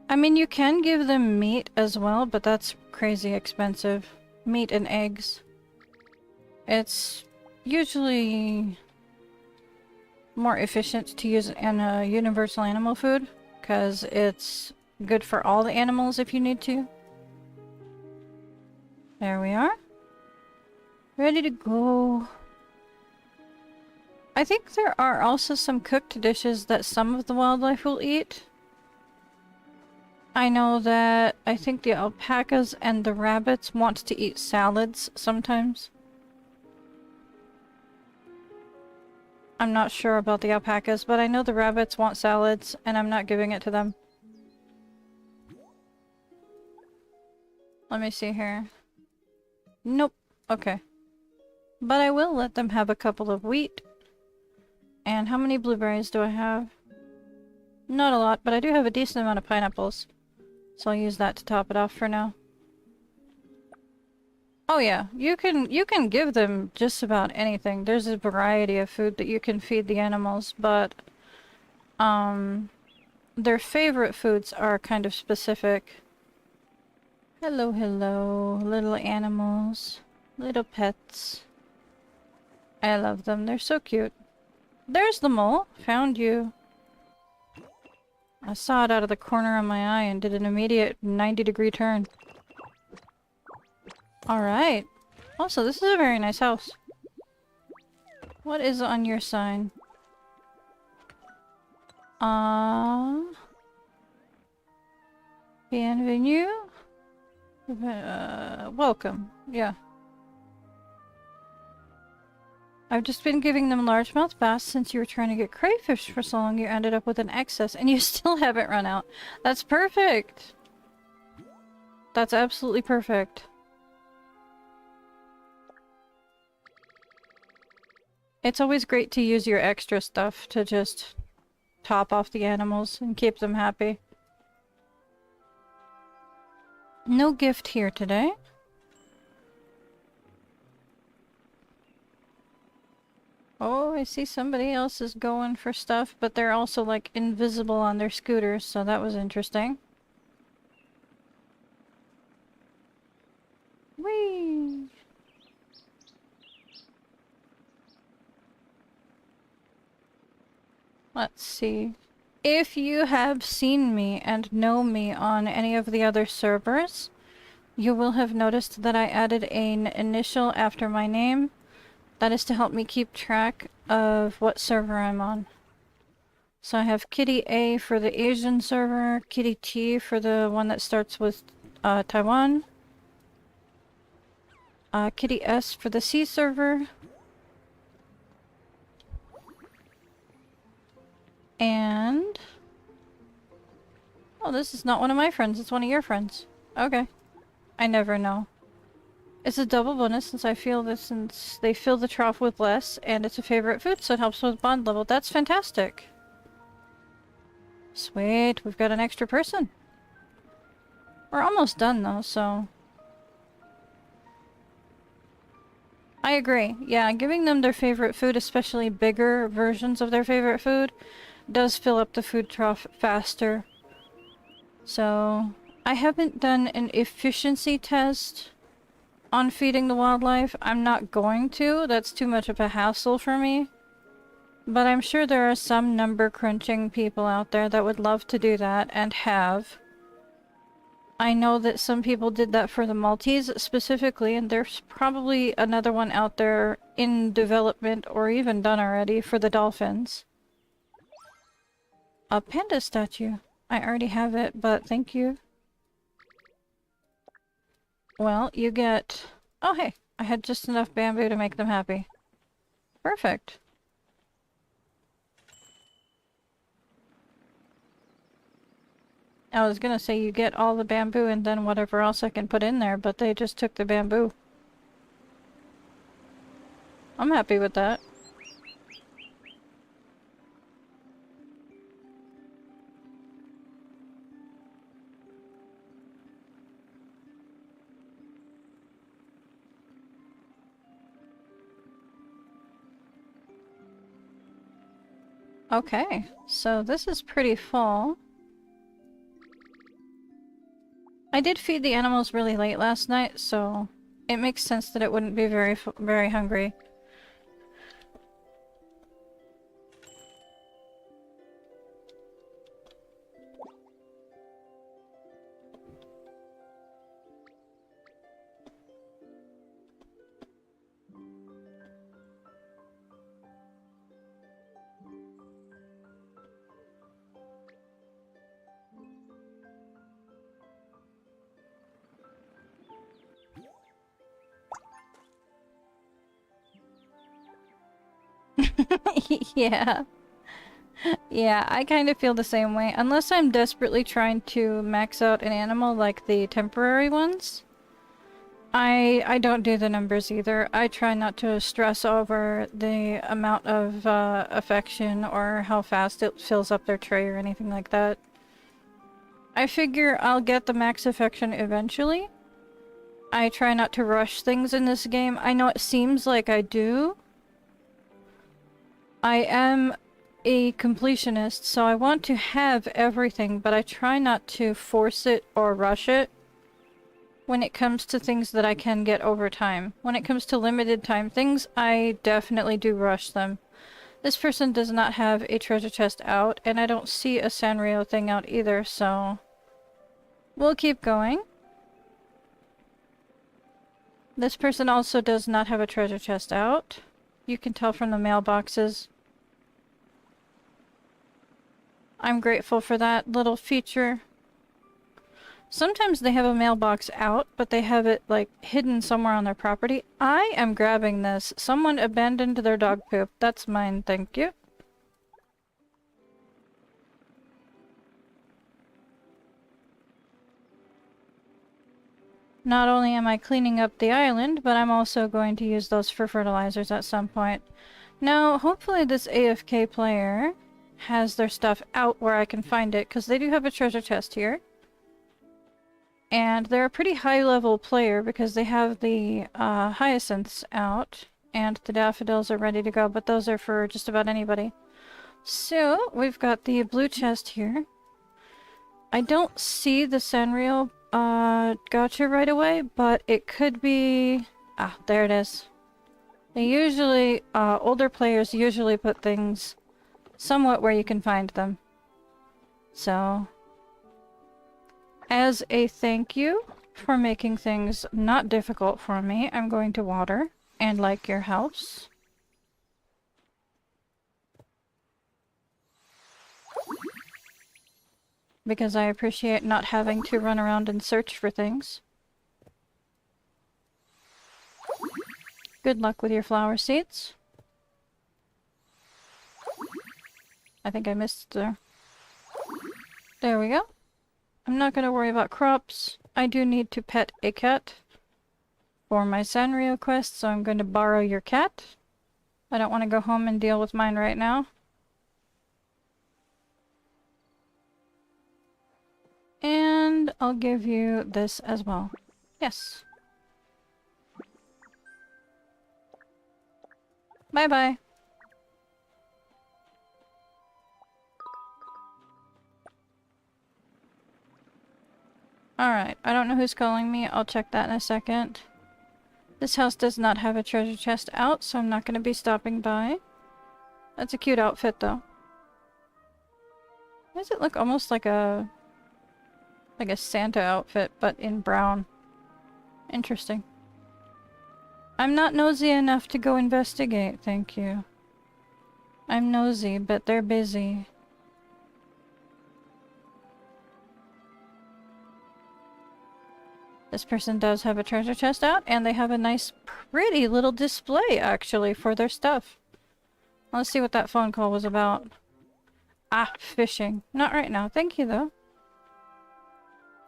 I mean, you can give them meat as well, but that's crazy expensive. Meat and eggs. It's usually more efficient to use in a universal animal food, because it's good for all the animals if you need to. There we are. Ready to go. I think there are also some cooked dishes that some of the wildlife will eat. I know that I think the alpacas and the rabbits want to eat salads sometimes. I'm not sure about the alpacas, but I know the rabbits want salads, and I'm not giving it to them. Let me see here. Nope. Okay. But I will let them have a couple of wheat. And how many blueberries do I have? Not a lot, but I do have a decent amount of pineapples. So I'll use that to top it off for now. Oh yeah, you can give them just about anything. There's a variety of food that you can feed the animals, but their favorite foods are kind of specific. Hello, hello, little animals, little pets. I love them. They're so cute. There's the mole. Found you. I saw it out of the corner of my eye and did an immediate 90-degree turn. Alright. Also, this is a very nice house. What is on your sign? Bienvenue? Welcome. Yeah. I've just been giving them largemouth bass since you were trying to get crayfish for so long you ended up with an excess and you still haven't run out. That's perfect! That's absolutely perfect. It's always great to use your extra stuff to just top off the animals and keep them happy. No gift here today. Oh, I see somebody else is going for stuff, but they're also like invisible on their scooters, so that was interesting. Whee! Let's see. If you have seen me and know me on any of the other servers, you will have noticed that I added an initial after my name. That is to help me keep track of what server I'm on. So I have Kitty A for the Asian server, Kitty T for the one that starts with Taiwan, Kitty S for the C server, and... oh, this is not one of my friends, it's one of your friends. Okay. I never know. It's a double bonus since I feel this since they fill the trough with less, and it's a favorite food, so it helps with bond level. That's fantastic. Sweet, we've got an extra person. We're almost done though, so... I agree. Yeah, giving them their favorite food, especially bigger versions of their favorite food, does fill up the food trough faster. So... I haven't done an efficiency test on feeding the wildlife. I'm not going to. That's too much of a hassle for me. But I'm sure there are some number crunching people out there that would love to do that and have. I know that some people did that for the Maltese specifically, and there's probably another one out there in development or even done already for the dolphins. A panda statue. I already have it, but thank you. Well, you get... oh hey, I had just enough bamboo to make them happy. Perfect. I was gonna say you get all the bamboo and then whatever else I can put in there, but they just took the bamboo. I'm happy with that. Okay, so this is pretty full. I did feed the animals really late last night, so it makes sense that it wouldn't be very hungry. Yeah. Yeah, I kind of feel the same way. Unless I'm desperately trying to max out an animal like the temporary ones. I don't do the numbers either. I try not to stress over the amount of affection or how fast it fills up their tray or anything like that. I figure I'll get the max affection eventually. I try not to rush things in this game. I know it seems like I do. I am a completionist, so I want to have everything, but I try not to force it or rush it when it comes to things that I can get over time. When it comes to limited time things, I definitely do rush them. This person does not have a treasure chest out, and I don't see a Sanrio thing out either, so... we'll keep going. This person also does not have a treasure chest out. You can tell from the mailboxes. I'm grateful for that little feature. Sometimes they have a mailbox out, but they have it, like, hidden somewhere on their property. I am grabbing this. Someone abandoned their dog poop. That's mine, thank you. Not only am I cleaning up the island, but I'm also going to use those for fertilizers at some point. Now, hopefully this AFK player has their stuff out where I can find it, because they do have a treasure chest here. And they're a pretty high-level player because they have the hyacinths out, and the daffodils are ready to go, but those are for just about anybody. So, we've got the blue chest here. I don't see the Sanrio gotcha right away, but it could be... Ah, there it is. They usually, older players usually put things somewhat where you can find them. So, as a thank you for making things not difficult for me, I'm going to water and like your house. Because I appreciate not having to run around and search for things. Good luck with your flower seeds. I think I missed there. There we go. I'm not going to worry about crops. I do need to pet a cat for my Sanrio quest, so I'm going to borrow your cat. I don't want to go home and deal with mine right now. And I'll give you this as well. Yes. Bye-bye. Alright, I don't know who's calling me. I'll check that in a second. This house does not have a treasure chest out, so I'm not going to be stopping by. That's a cute outfit, though. Why does it look almost like a Santa outfit, but in brown? Interesting. I'm not nosy enough to go investigate, thank you. I'm nosy, but they're busy. This person does have a treasure chest out, and they have a nice, pretty little display, actually, for their stuff. Let's see what that phone call was about. Ah, fishing. Not right now. Thank you, though.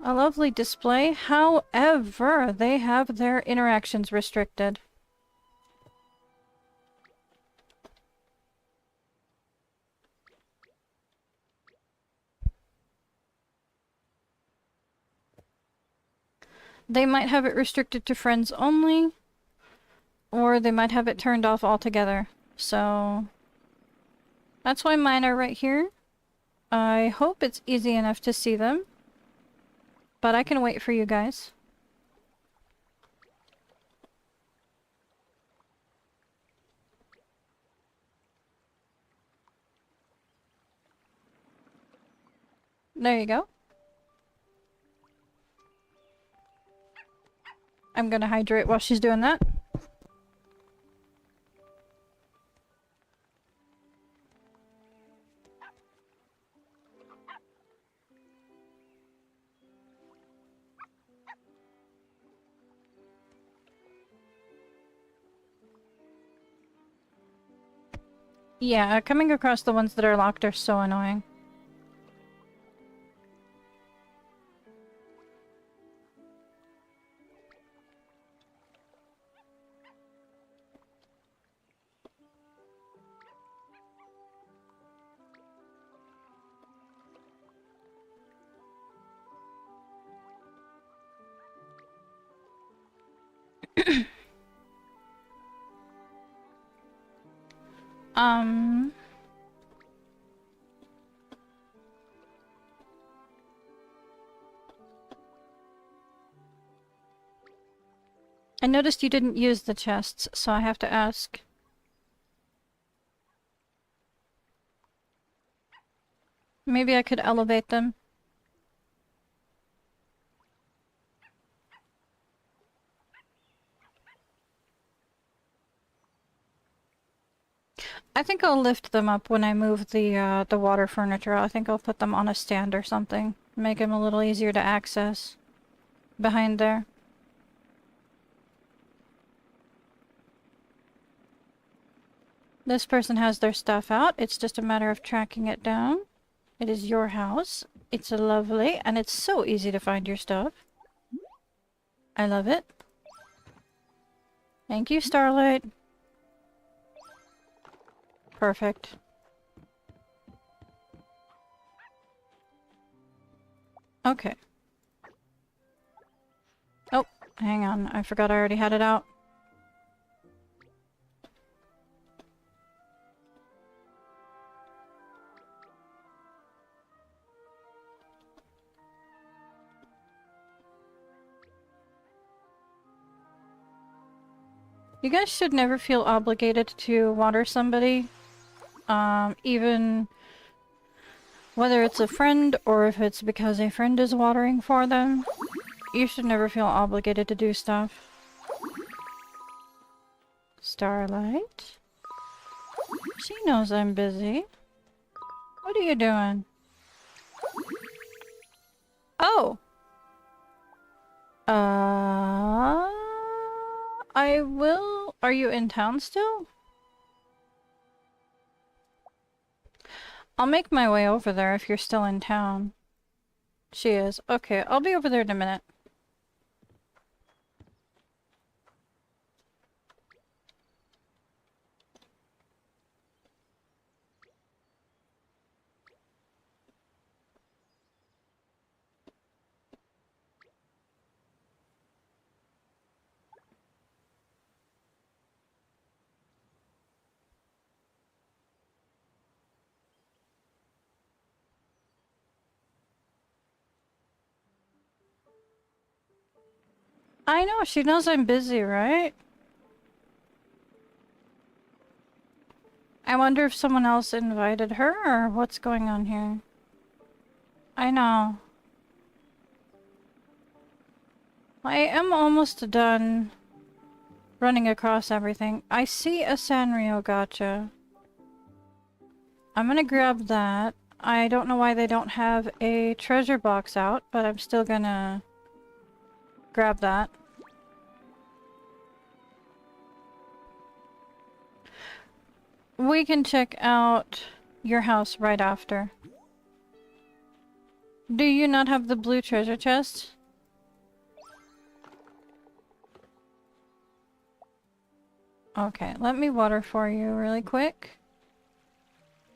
A lovely display. However, they have their interactions restricted. They might have it restricted to friends only, or they might have it turned off altogether. So, that's why mine are right here. I hope it's easy enough to see them. But I can wait for you guys. There you go. I'm gonna hydrate while she's doing that. Yeah, coming across the ones that are locked are so annoying. I noticed you didn't use the chests, so I have to ask. Maybe I could elevate them. I think I'll lift them up when I move the water furniture. I think I'll put them on a stand or something. Make them a little easier to access. Behind there. This person has their stuff out. It's just a matter of tracking it down. It is your house. It's lovely, and it's so easy to find your stuff. I love it. Thank you, Starlight. Perfect. Okay. Oh, hang on. I forgot I already had it out. You guys should never feel obligated to water somebody. Even whether it's a friend or if it's because a friend is watering for them. You should never feel obligated to do stuff. Starlight? She knows I'm busy. What are you doing? Oh! I will... Are you in town still? I'll make my way over there if you're still in town. She is. Okay, I'll be over there in a minute. I know, she knows I'm busy, right? I wonder if someone else invited her, or what's going on here. I know. I am almost done running across everything. I see a Sanrio gacha. I'm gonna grab that. I don't know why they don't have a treasure box out, but I'm still gonna grab that. We can check out your house right after. Do you not have the blue treasure chest? Okay, let me water for you really quick.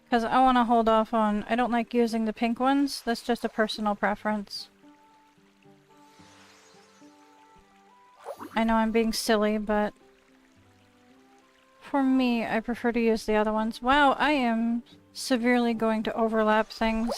Because I want to hold off on... I don't like using the pink ones. That's just a personal preference. I know I'm being silly, but... For me, I prefer to use the other ones. Wow, I am severely going to overlap things.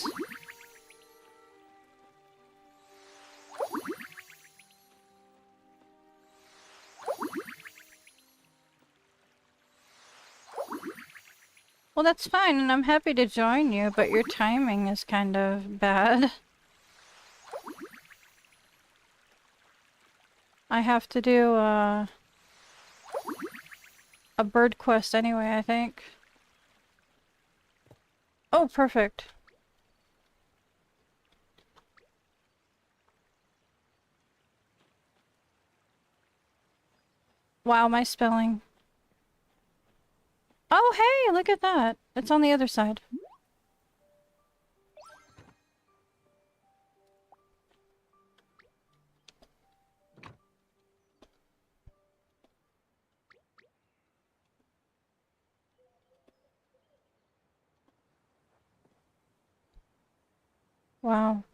Well, that's fine, and I'm happy to join you, but your timing is kind of bad. I have to do, a bird quest anyway, I think. Oh, perfect. Wow, my spelling. Oh, hey, look at that. It's on the other side. Wow.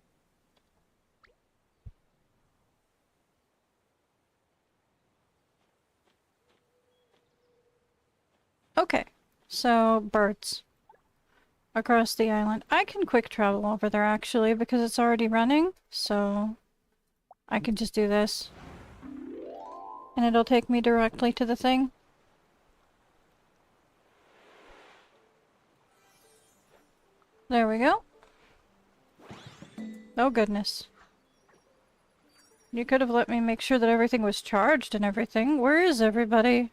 Okay, so birds across the island. I can quick travel over there actually because it's already running, so I can just do this. And it'll take me directly to the thing. There we go. Oh goodness. You could have let me make sure that everything was charged and everything. Where is everybody?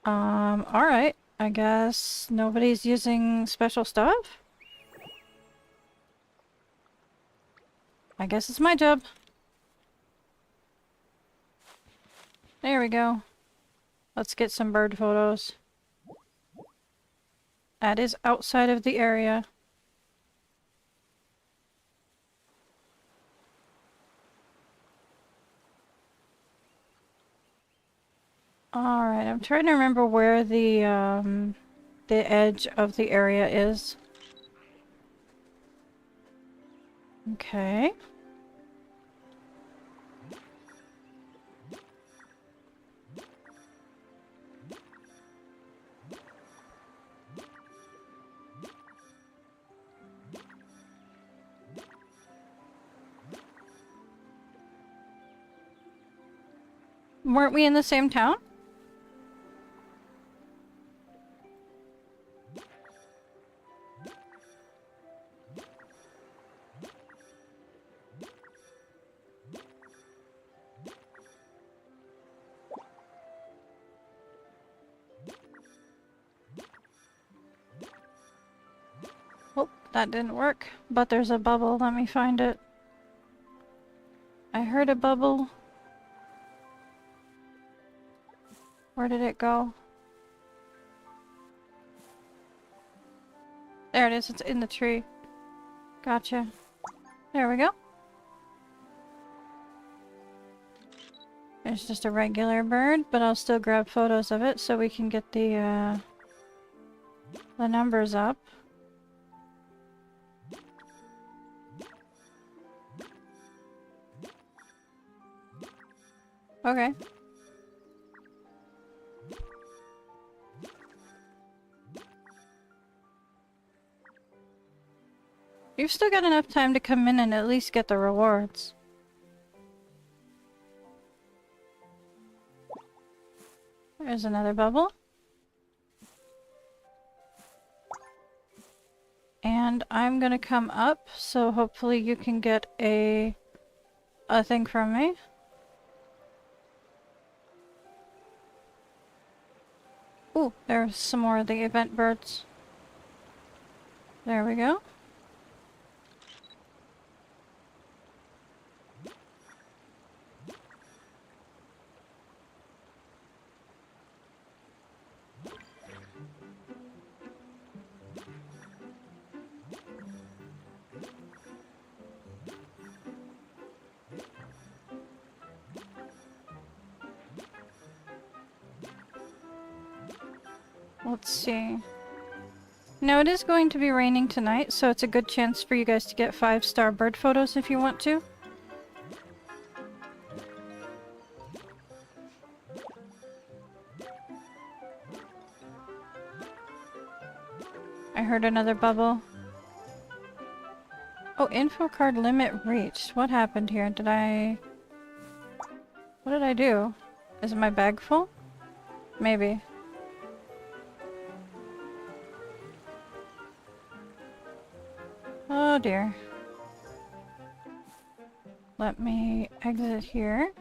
Alright. I guess nobody's using special stuff? I guess it's my job. There we go. Let's get some bird photos. That is outside of the area. Alright, I'm trying to remember where the edge of the area is. Okay. Weren't we in the same town? Oh, that didn't work. But there's a bubble. Let me find it. I heard a bubble. Where did it go? There it is. It's in the tree. Gotcha. There we go. There's just a regular bird, but I'll still grab photos of it so we can get the numbers up. Okay. You've still got enough time to come in and at least get the rewards. There's another bubble. And I'm gonna come up, so hopefully you can get a thing from me. Ooh, there's some more of the event birds. There we go. Let's see. Now it is going to be raining tonight, so it's a good chance for you guys to get 5-star bird photos if you want to. I heard another bubble. Oh, info card limit reached. What happened here? What did I do? Is my bag full? Maybe. Oh dear. Let me exit here.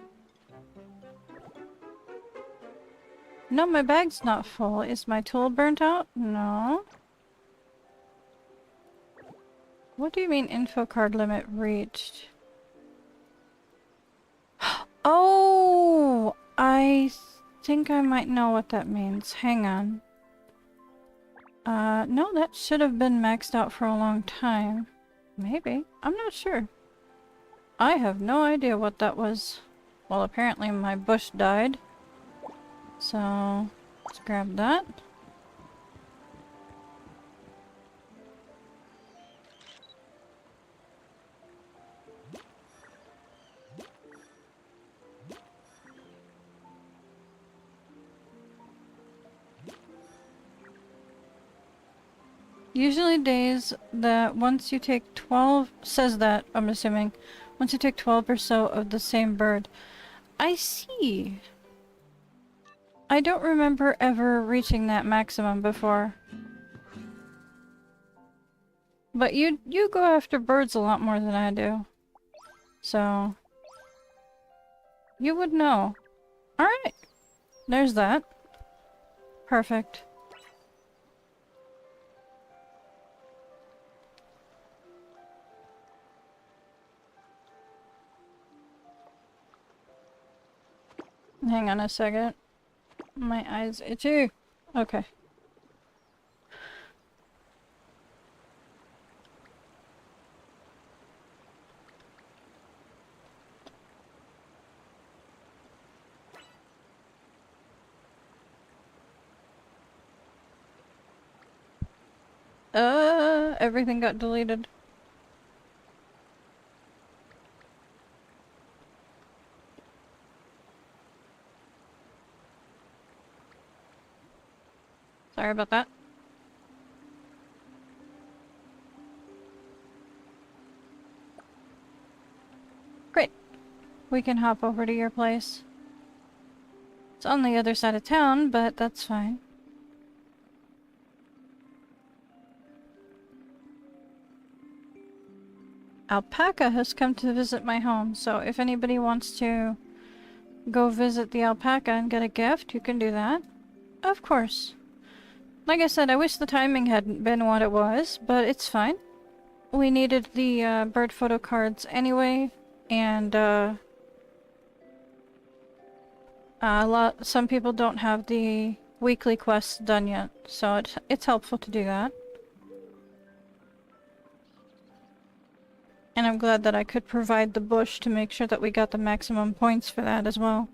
No, my bag's not full. Is my tool burnt out? No. What do you mean info card limit reached? Oh! I think I might know what that means. Hang on. No, that should have been maxed out for a long time. Maybe. I'm not sure. I have no idea what that was. Well, apparently my bush died. So, let's grab that. Usually days that once you take 12, says that, I'm assuming, once you take 12 or so of the same bird. I see. I don't remember ever reaching that maximum before. But you go after birds a lot more than I do. So, you would know. Alright. There's that. Perfect. Hang on a second. My eyes itchy. Okay. Everything got deleted. Sorry about that. Great. We can hop over to your place. It's on the other side of town, but that's fine. Alpaca has come to visit my home, so if anybody wants to go visit the alpaca and get a gift, you can do that. Of course. Like I said, I wish the timing hadn't been what it was, but it's fine. We needed the bird photo cards anyway, and some people don't have the weekly quests done yet, so it's helpful to do that. And I'm glad that I could provide the bush to make sure that we got the maximum points for that as well.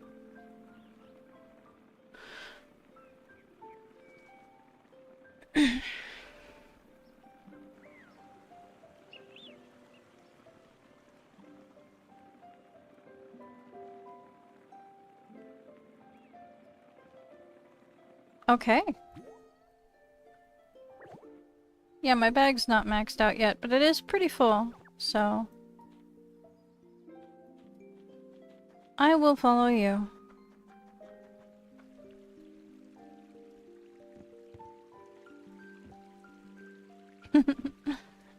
Okay. Yeah, my bag's not maxed out yet, but it is pretty full, so... I will follow you.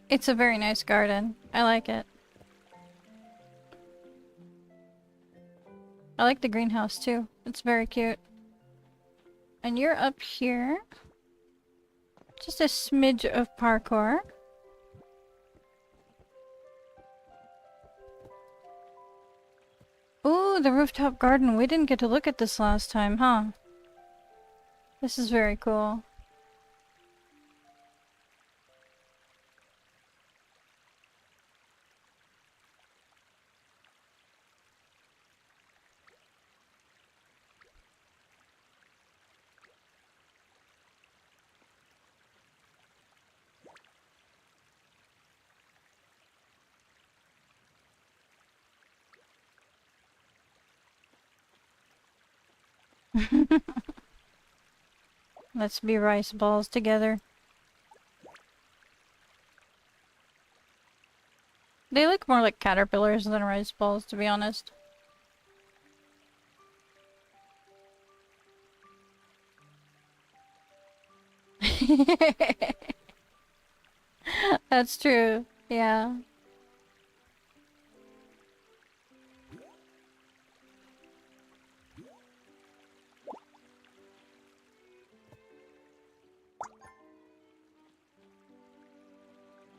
It's a very nice garden. I like it. I like the greenhouse too. It's very cute. And you're up here. Just a smidge of parkour. Ooh, the rooftop garden. We didn't get to look at this last time, huh? This is very cool. Let's be rice balls together. They look more like caterpillars than rice balls, to be honest. That's true, yeah.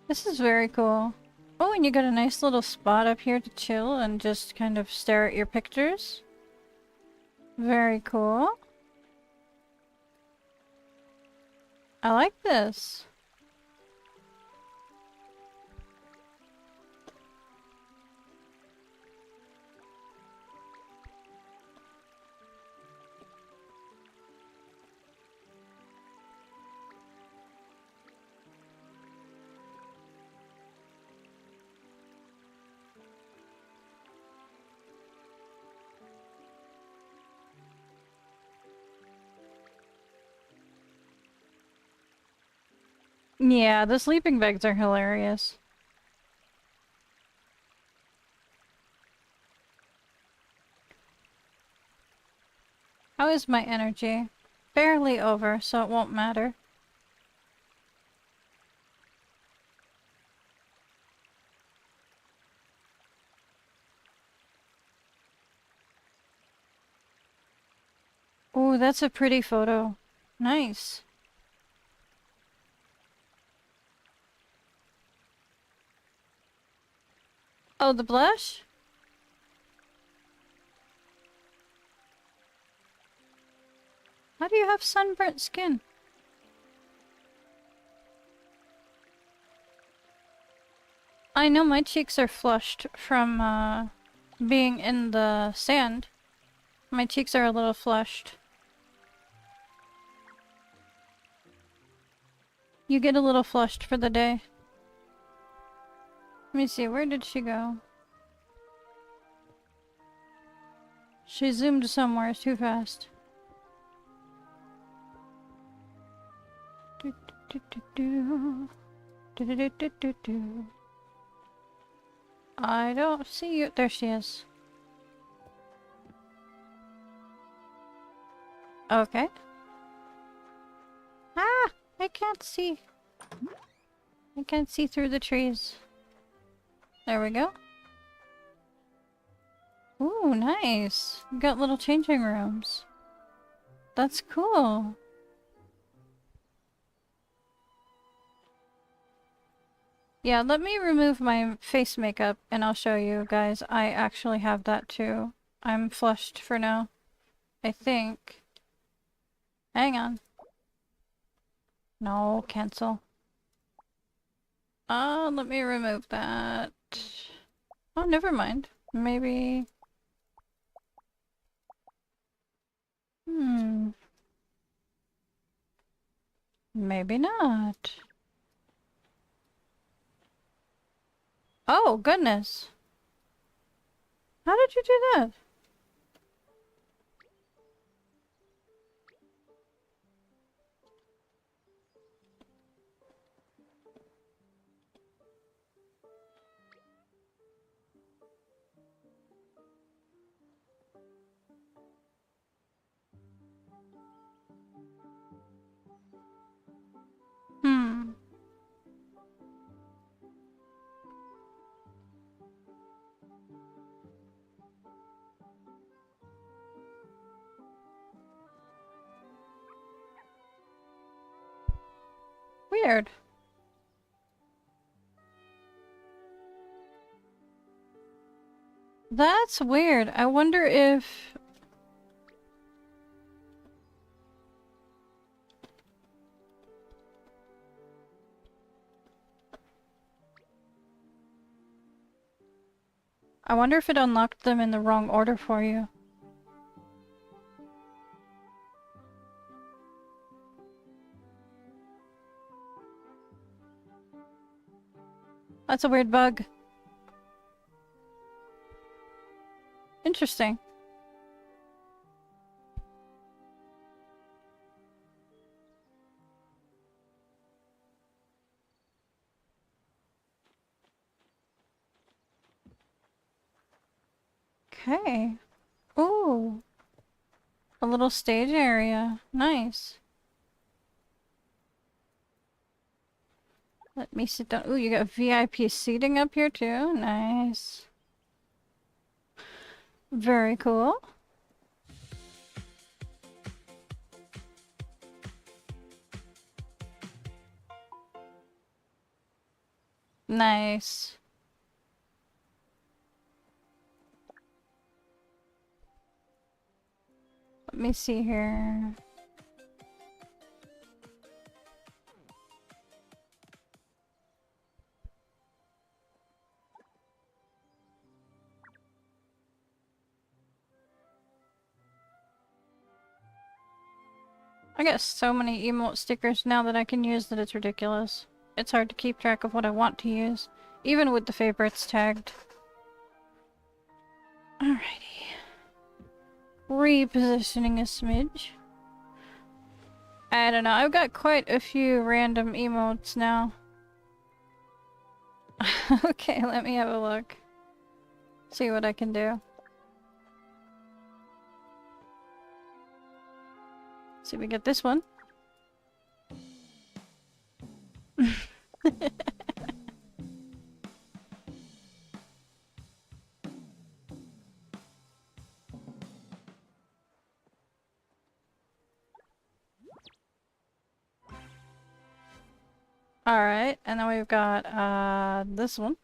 This is very cool. Oh, and you got a nice little spot up here to chill and just kind of stare at your pictures. Very cool. I like this. Yeah, the sleeping bags are hilarious. How is my energy? Barely over, so it won't matter. Ooh, that's a pretty photo. Nice. Oh, the blush? How do you have sunburnt skin? I know my cheeks are flushed from, being in the sand. My cheeks are a little flushed. You get a little flushed for the day. Let me see, where did she go? She zoomed somewhere too fast. Do, do, do, do. Do, do, do, do, do, do. I don't see you. There she is. Okay. Ah! I can't see. I can't see through the trees. There we go. Ooh, nice. We got little changing rooms. That's cool. Yeah, let me remove my face makeup and I'll show you guys. I actually have that too. I'm flushed for now. I think. Hang on. No, cancel. Let me remove that. Oh, never mind. Maybe... Maybe not. Oh, goodness. How did you do that? Hmm. Weird. That's weird. I wonder if... I wonder if it unlocked them in the wrong order for you. That's a weird bug. Interesting. Okay. Ooh. A little stage area. Nice. Let me sit down. Ooh, you got VIP seating up here too. Nice. Very cool. Nice. Let me see here. I got so many emote stickers now that I can use that it's ridiculous. It's hard to keep track of what I want to use, even with the favorites tagged. Alrighty. Repositioning a smidge. I don't know, I've got quite a few random emotes now. Okay, let me have a look. See what I can do. See, we get this one. Alright, and then we've got, this one.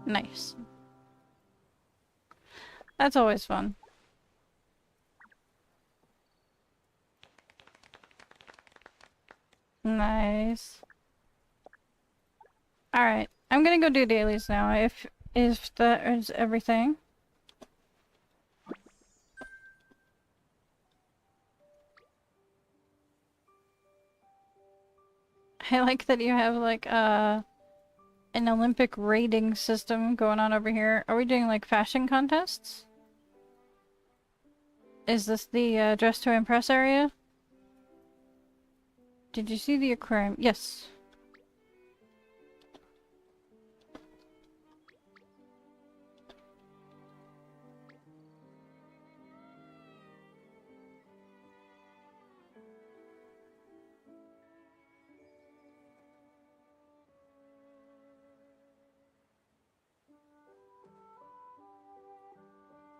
Nice. That's always fun. Nice. Alright, I'm gonna go do dailies now, if that is everything. I like that you have like an Olympic rating system going on over here. Are we doing like fashion contests? Is this the dress to impress area? Did you see the aquarium? Yes.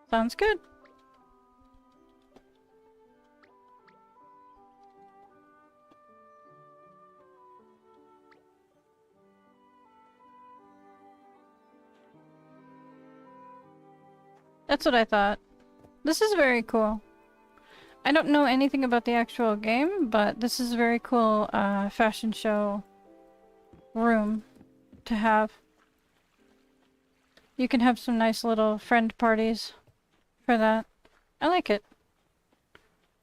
Sounds good. That's what I thought. This is very cool. I don't know anything about the actual game, but this is a very cool fashion show room to have. You can have some nice little friend parties for that. I like it.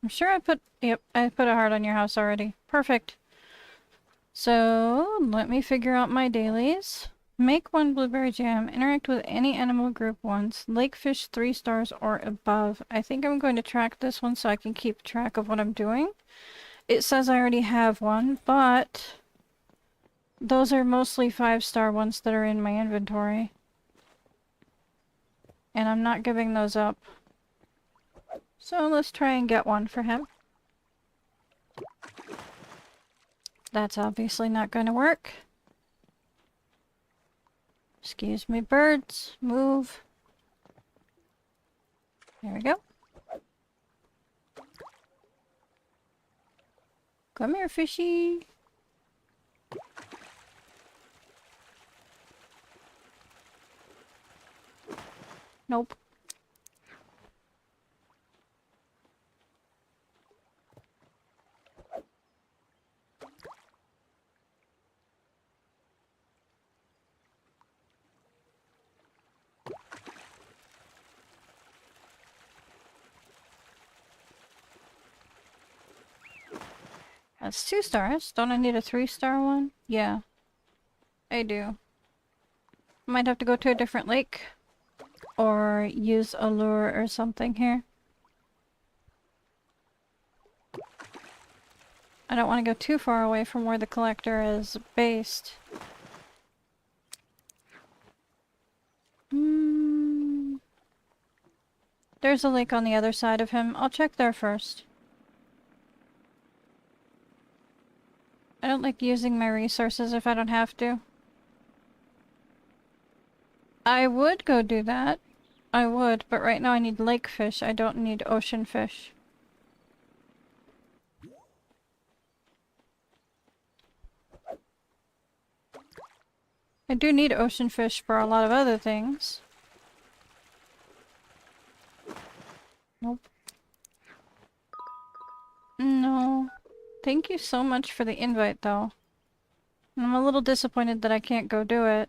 I'm sure I put a heart on your house already. Perfect. So, let me figure out my dailies. Make 1 blueberry jam. Interact with any animal group once. Lake fish 3 stars or above. I think I'm going to track this one so I can keep track of what I'm doing. It says I already have one, but those are mostly 5-star ones that are in my inventory. And I'm not giving those up. So let's try and get one for him. That's obviously not going to work. Excuse me, birds. Move. There we go. Come here, fishy. Nope. That's 2 stars. Don't I need a 3-star one? Yeah. I do. Might have to go to a different lake. Or use a lure or something here. I don't want to go too far away from where the collector is based. There's a lake on the other side of him. I'll check there first. I don't like using my resources if I don't have to. I would go do that. I would, but right now I need lake fish. I don't need ocean fish. I do need ocean fish for a lot of other things. Nope. No. Thank you so much for the invite, though. I'm a little disappointed that I can't go do it.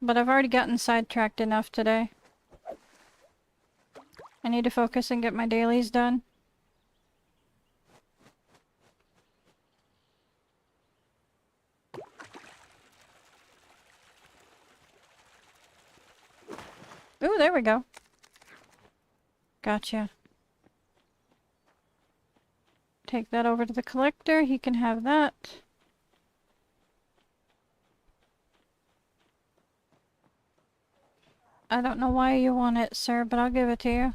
But I've already gotten sidetracked enough today. I need to focus and get my dailies done. Ooh, there we go. Gotcha. Take that over to the collector. He can have that. I don't know why you want it, sir, but I'll give it to you.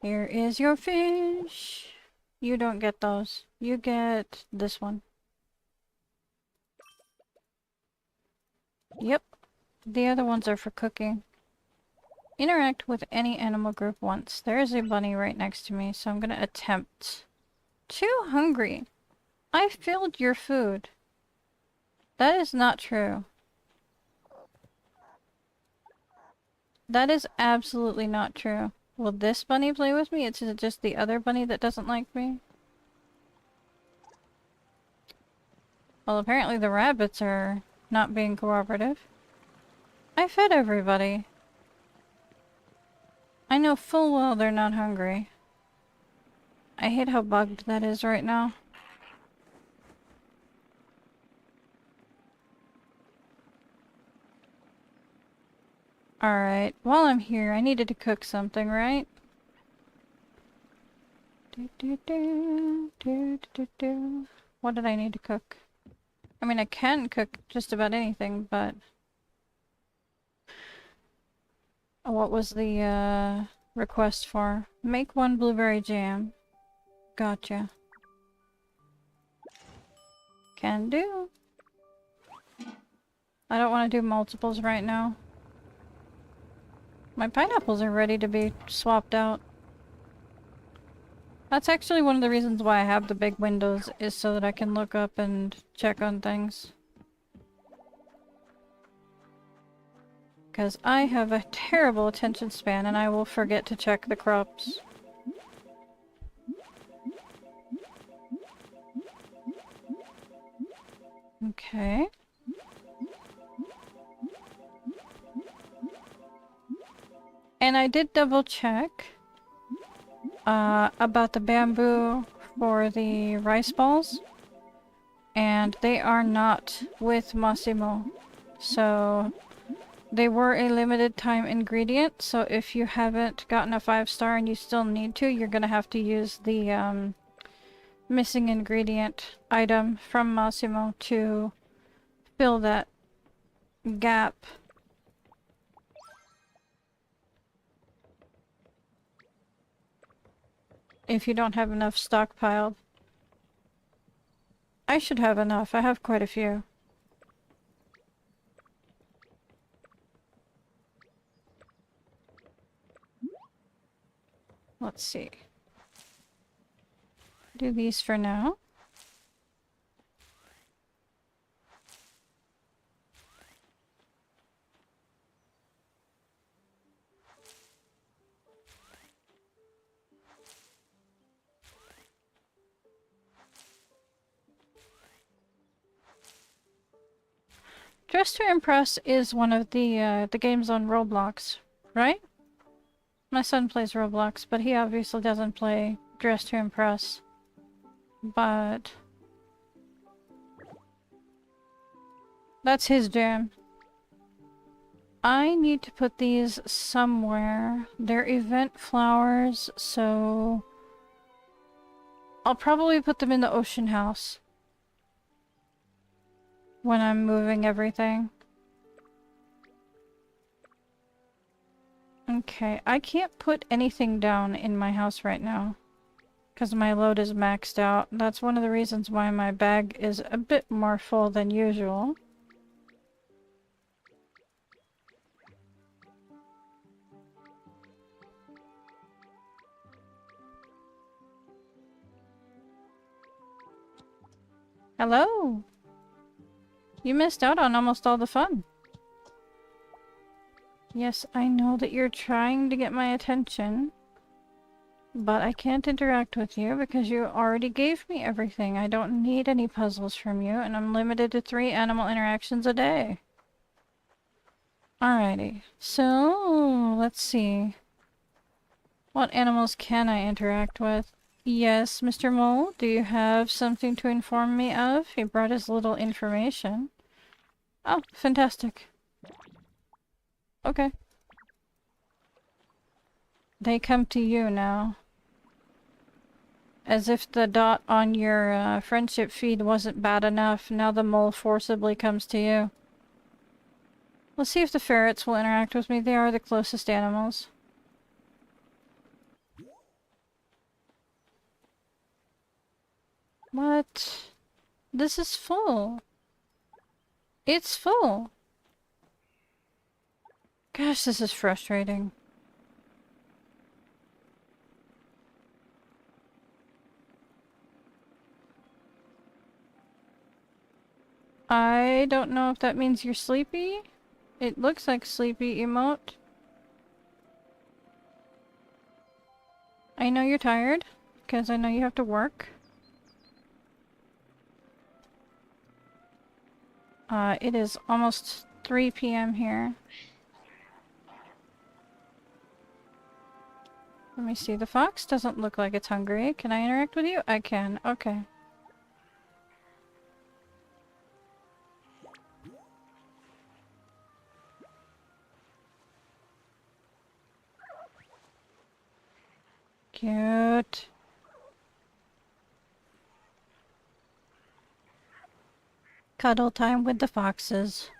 Here is your fish. You don't get those. You get this one. Yep. The other ones are for cooking. Interact with any animal group once. There is a bunny right next to me, so I'm gonna attempt. Too hungry. I filled your food. That is not true. That is absolutely not true. Will this bunny play with me? It's just the other bunny that doesn't like me? Well, apparently the rabbits are not being cooperative. I fed everybody. I know full well they're not hungry. I hate how bugged that is right now. Alright, while I'm here, I needed to cook something, right? What did I need to cook? I mean, I can cook just about anything, but... What was the, request for? Make 1 blueberry jam. Gotcha. Can do. I don't want to do multiples right now. My pineapples are ready to be swapped out. That's actually one of the reasons why I have the big windows, is so that I can look up and check on things. Because I have a terrible attention span and I will forget to check the crops. Okay. And I did double check about the bamboo for the rice balls. And they are not with Massimo. So they were a limited time ingredient. So if you haven't gotten a 5-star and you still need to, you're gonna have to use the missing ingredient item from Massimo to fill that gap. If you don't have enough stockpiled. I should have enough. I have quite a few. Let's see. Do these for now. Dress to Impress is one of the games on Roblox, right? My son plays Roblox, but he obviously doesn't play Dress to Impress. But that's his jam. I need to put these somewhere. They're event flowers, so I'll probably put them in the ocean house when I'm moving everything. Okay, I can't put anything down in my house right now because my load is maxed out. That's one of the reasons why my bag is a bit more full than usual. Hello! You missed out on almost all the fun. Yes, I know that you're trying to get my attention, but I can't interact with you because you already gave me everything. I don't need any puzzles from you, and I'm limited to 3 animal interactions a day. Alrighty, so let's see. What animals can I interact with? Yes, Mr. Mole, do you have something to inform me of? He brought his little information. Oh, fantastic. Okay. They come to you now. As if the dot on your friendship feed wasn't bad enough, now the mole forcibly comes to you. Let's see if the ferrets will interact with me. They are the closest animals. What? This is full. It's full. Gosh, this is frustrating. I don't know if that means you're sleepy. It looks like sleepy emote. I know you're tired, because I know you have to work. It is almost 3 p.m. here. Let me see. The fox doesn't look like it's hungry. Can I interact with you? I can. Okay. Cute. Cuddle time with the foxes.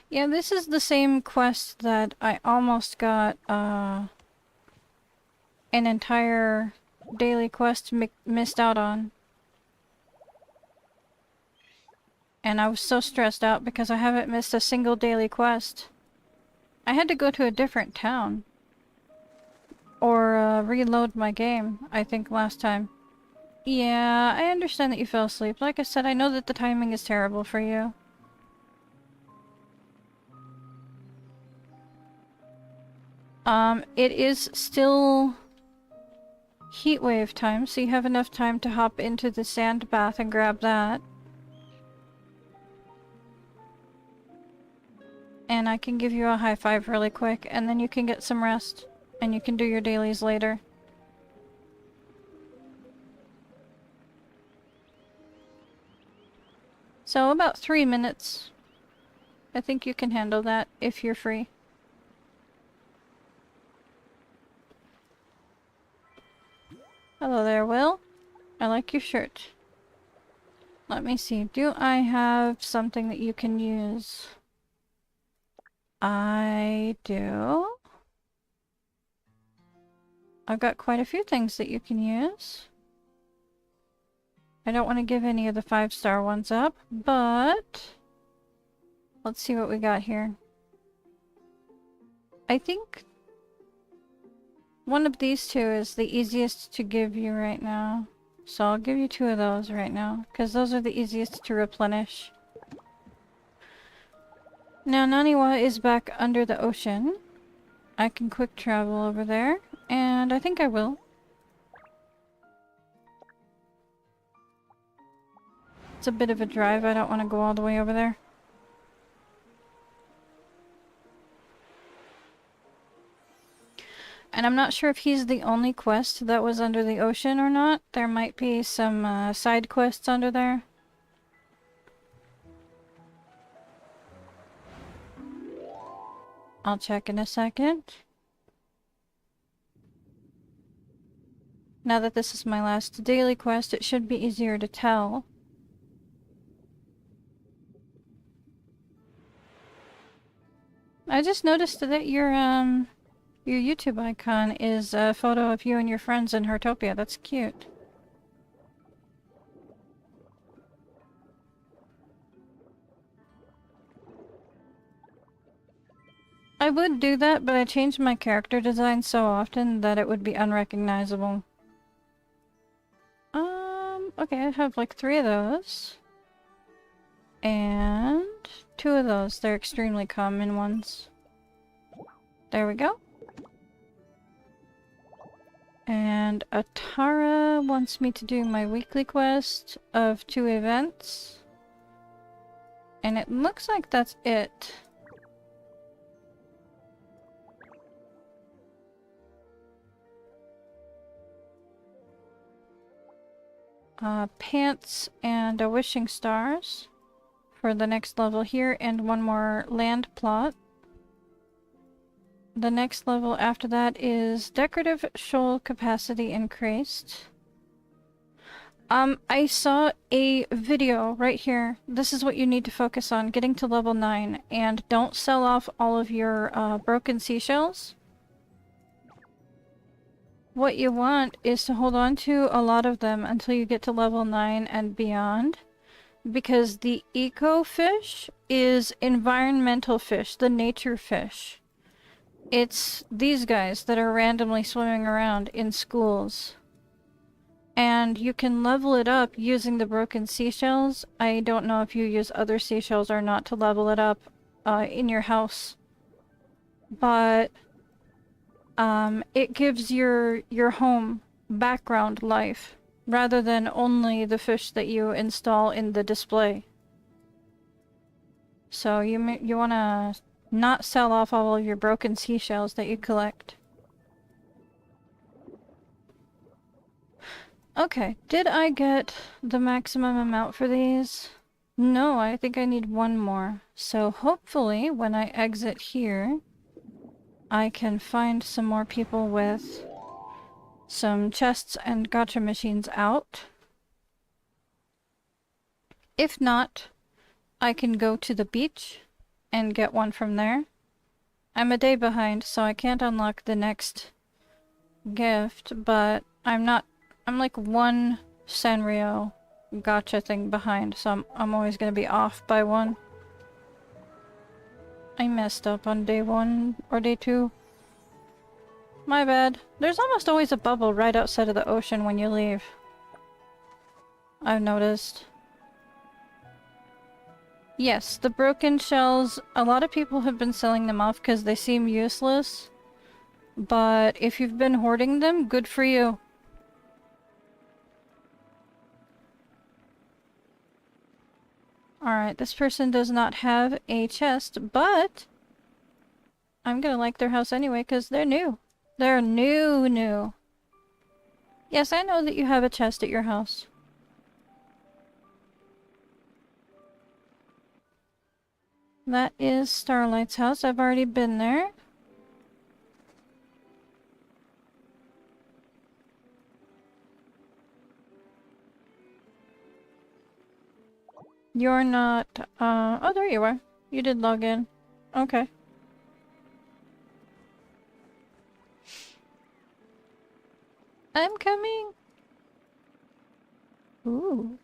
Yeah, this is the same quest that I almost got an entire daily quest missed out on. And I was so stressed out because I haven't missed a single daily quest. I had to go to a different town. Or reload my game, I think, last time. Yeah, I understand that you fell asleep. Like I said, I know that the timing is terrible for you. It is still heatwave time, so you have enough time to hop into the sand bath and grab that. And I can give you a high five really quick, and then you can get some rest. And you can do your dailies later. So about 3 minutes. I think you can handle that if you're free. Hello there, Will. I like your shirt. Let me see. Do I have something that you can use? I do. I've got quite a few things that you can use. I don't want to give any of the 5-star ones up, but let's see what we got here. I think one of these two is the easiest to give you right now. So I'll give you 2 of those right now, because those are the easiest to replenish. Now Naniwa is back under the ocean. I can quick travel over there, and I think I will. It's a bit of a drive, I don't want to go all the way over there. And I'm not sure if he's the only quest that was under the ocean or not. There might be some side quests under there. I'll check in a second. Now that this is my last daily quest, it should be easier to tell. I just noticed that your YouTube icon is a photo of you and your friends in Heartopia. That's cute. I would do that, but I changed my character design so often that it would be unrecognizable. Okay, I have like 3 of those. And 2 of those. They're extremely common ones. There we go. And Atara wants me to do my weekly quest of 2 events. And it looks like that's it. Pants and a wishing stars for the next level here, and 1 more land plot. The next level after that is decorative shoal capacity increased. I saw a video right here. This is what you need to focus on, getting to level 9, and don't sell off all of your broken seashells. What you want is to hold on to a lot of them until you get to level 9 and beyond. Because the eco fish is environmental fish, the nature fish. It's these guys that are randomly swimming around in schools. And you can level it up using the broken seashells. I don't know if you use other seashells or not to level it up in your house. But it gives your home background life rather than only the fish that you install in the display. So you want to not sell off all of your broken seashells that you collect. Okay, did I get the maximum amount for these? No, I think I need one more. So hopefully when I exit here, I can find some more people with some chests and gacha machines out. If not, I can go to the beach and get one from there. I'm a day behind, so I can't unlock the next gift, but I'm like one Sanrio gacha thing behind, so I'm always gonna be off by one. I messed up on day 1 or day 2. My bad. There's almost always a bubble right outside of the ocean when you leave. I've noticed. Yes, the broken shells, a lot of people have been selling them off because they seem useless. But if you've been hoarding them, good for you. Alright, this person does not have a chest, but I'm gonna like their house anyway because they're new. They're new. Yes, I know that you have a chest at your house. That is Starlight's house. I've already been there. You're not, oh, there you are. You did log in. Okay. I'm coming! Ooh.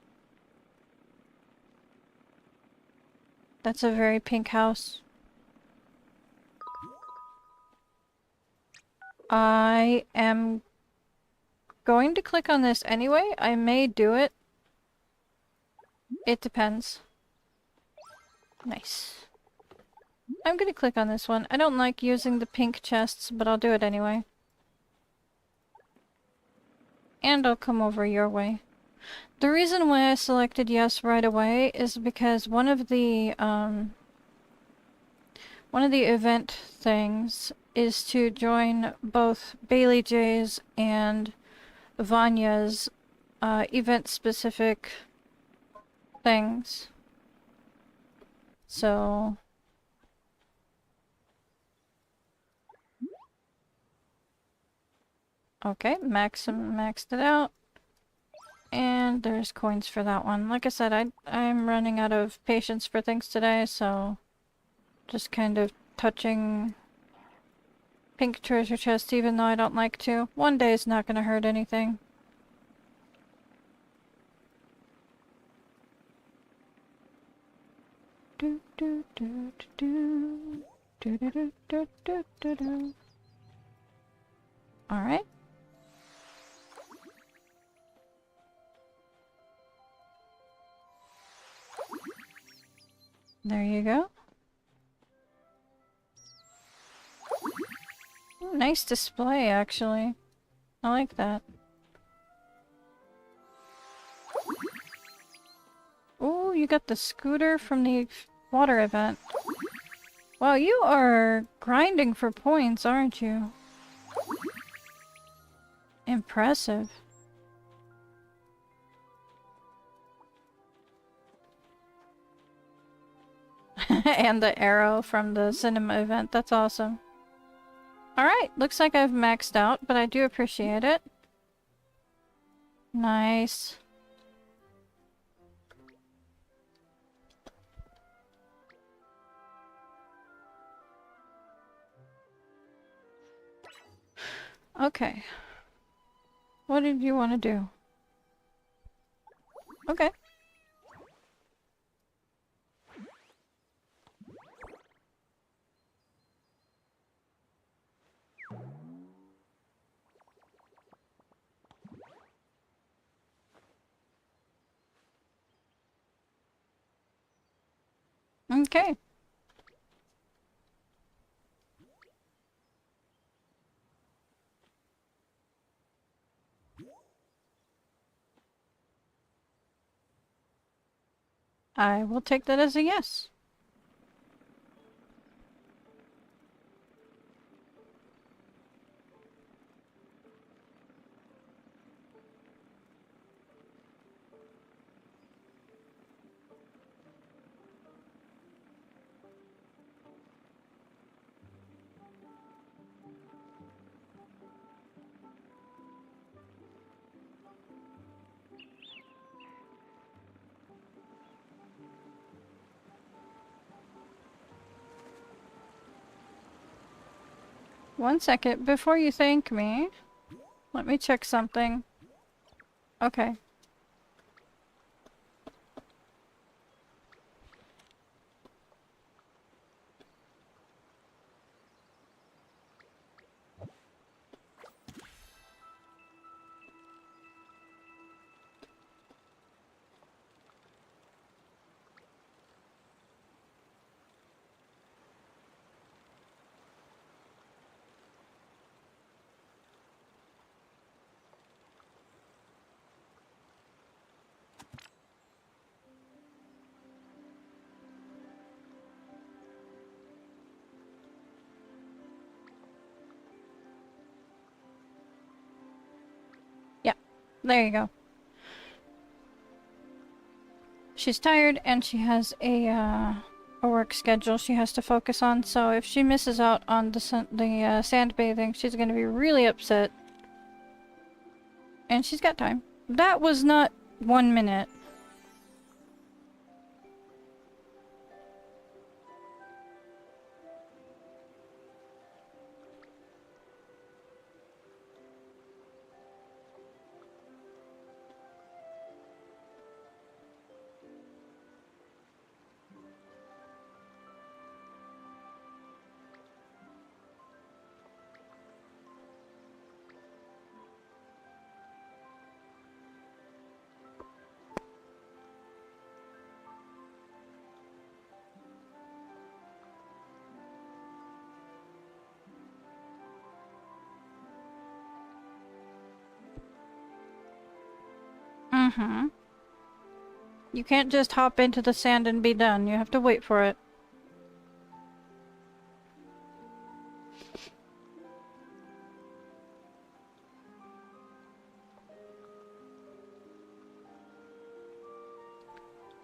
That's a very pink house. I am going to click on this anyway. I may do it. It depends. Nice. I'm gonna click on this one. I don't like using the pink chests, but I'll do it anyway. And I'll come over your way. The reason why I selected yes right away is because one of the event things is to join both Bailey J's and Vanya's event-specific things. So... Okay, maxed it out. And there's coins for that one. Like I said, I'm running out of patience for things today, so... just kind of touching pink treasure chests even though I don't like to. One day is not gonna hurt anything. Alright. There you go. Ooh, nice display, actually. I like that. Ooh, you got the scooter from the water event. Wow, you are grinding for points, aren't you? Impressive. And the arrow from the cinema event. That's awesome. Alright, looks like I've maxed out, but I do appreciate it. Nice. Okay. What did you want to do? Okay. Okay. I will take that as a yes. One second, before you thank me, let me check something. Okay. Yeah, there you go. She's tired and she has a work schedule she has to focus on, so if she misses out on the sandbathing, she's gonna be really upset. And she's got time. That was not 1 minute. Mm-hmm. You can't just hop into the sand and be done. You have to wait for it.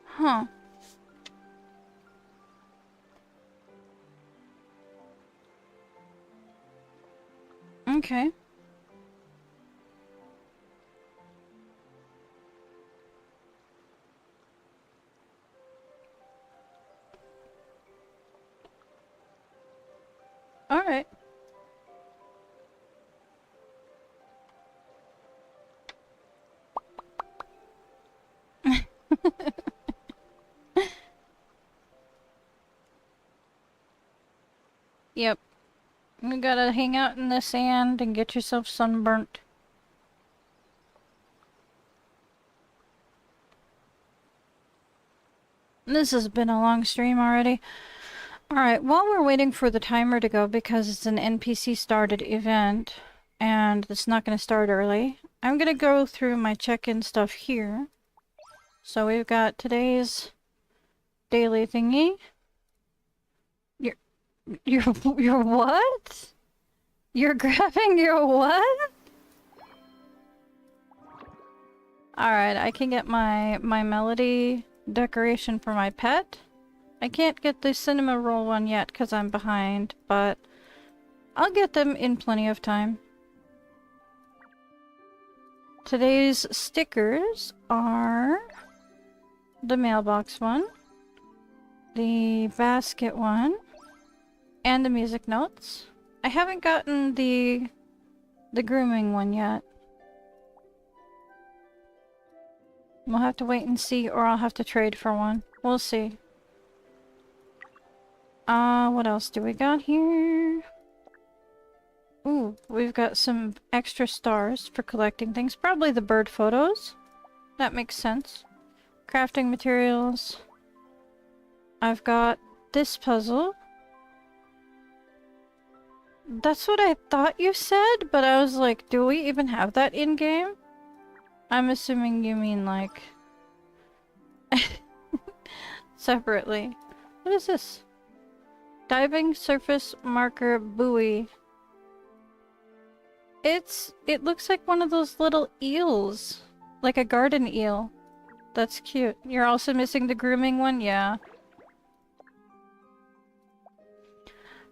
Huh. Okay. Alright. Yep. You gotta hang out in the sand and get yourself sunburnt. This has been a long stream already. Alright, while we're waiting for the timer to go because it's an NPC started event and it's not going to start early, I'm going to go through my check-in stuff here. So we've got today's daily thingy. You're what? You're grabbing your what? Alright, I can get my melody decoration for my pet. I can't get the cinema roll one yet because I'm behind, but I'll get them in plenty of time. Today's stickers are the mailbox one, the basket one, and the music notes. I haven't gotten the grooming one yet. We'll have to wait and see, or I'll have to trade for one. We'll see. What else do we got here? Ooh, we've got some extra stars for collecting things. Probably the bird photos. That makes sense. Crafting materials. I've got this puzzle. That's what I thought you said, but I was like, do we even have that in-game? I'm assuming you mean like... separately. What is this? Diving surface marker buoy. It looks like one of those little eels. Like a garden eel. That's cute. You're also missing the grooming one? Yeah.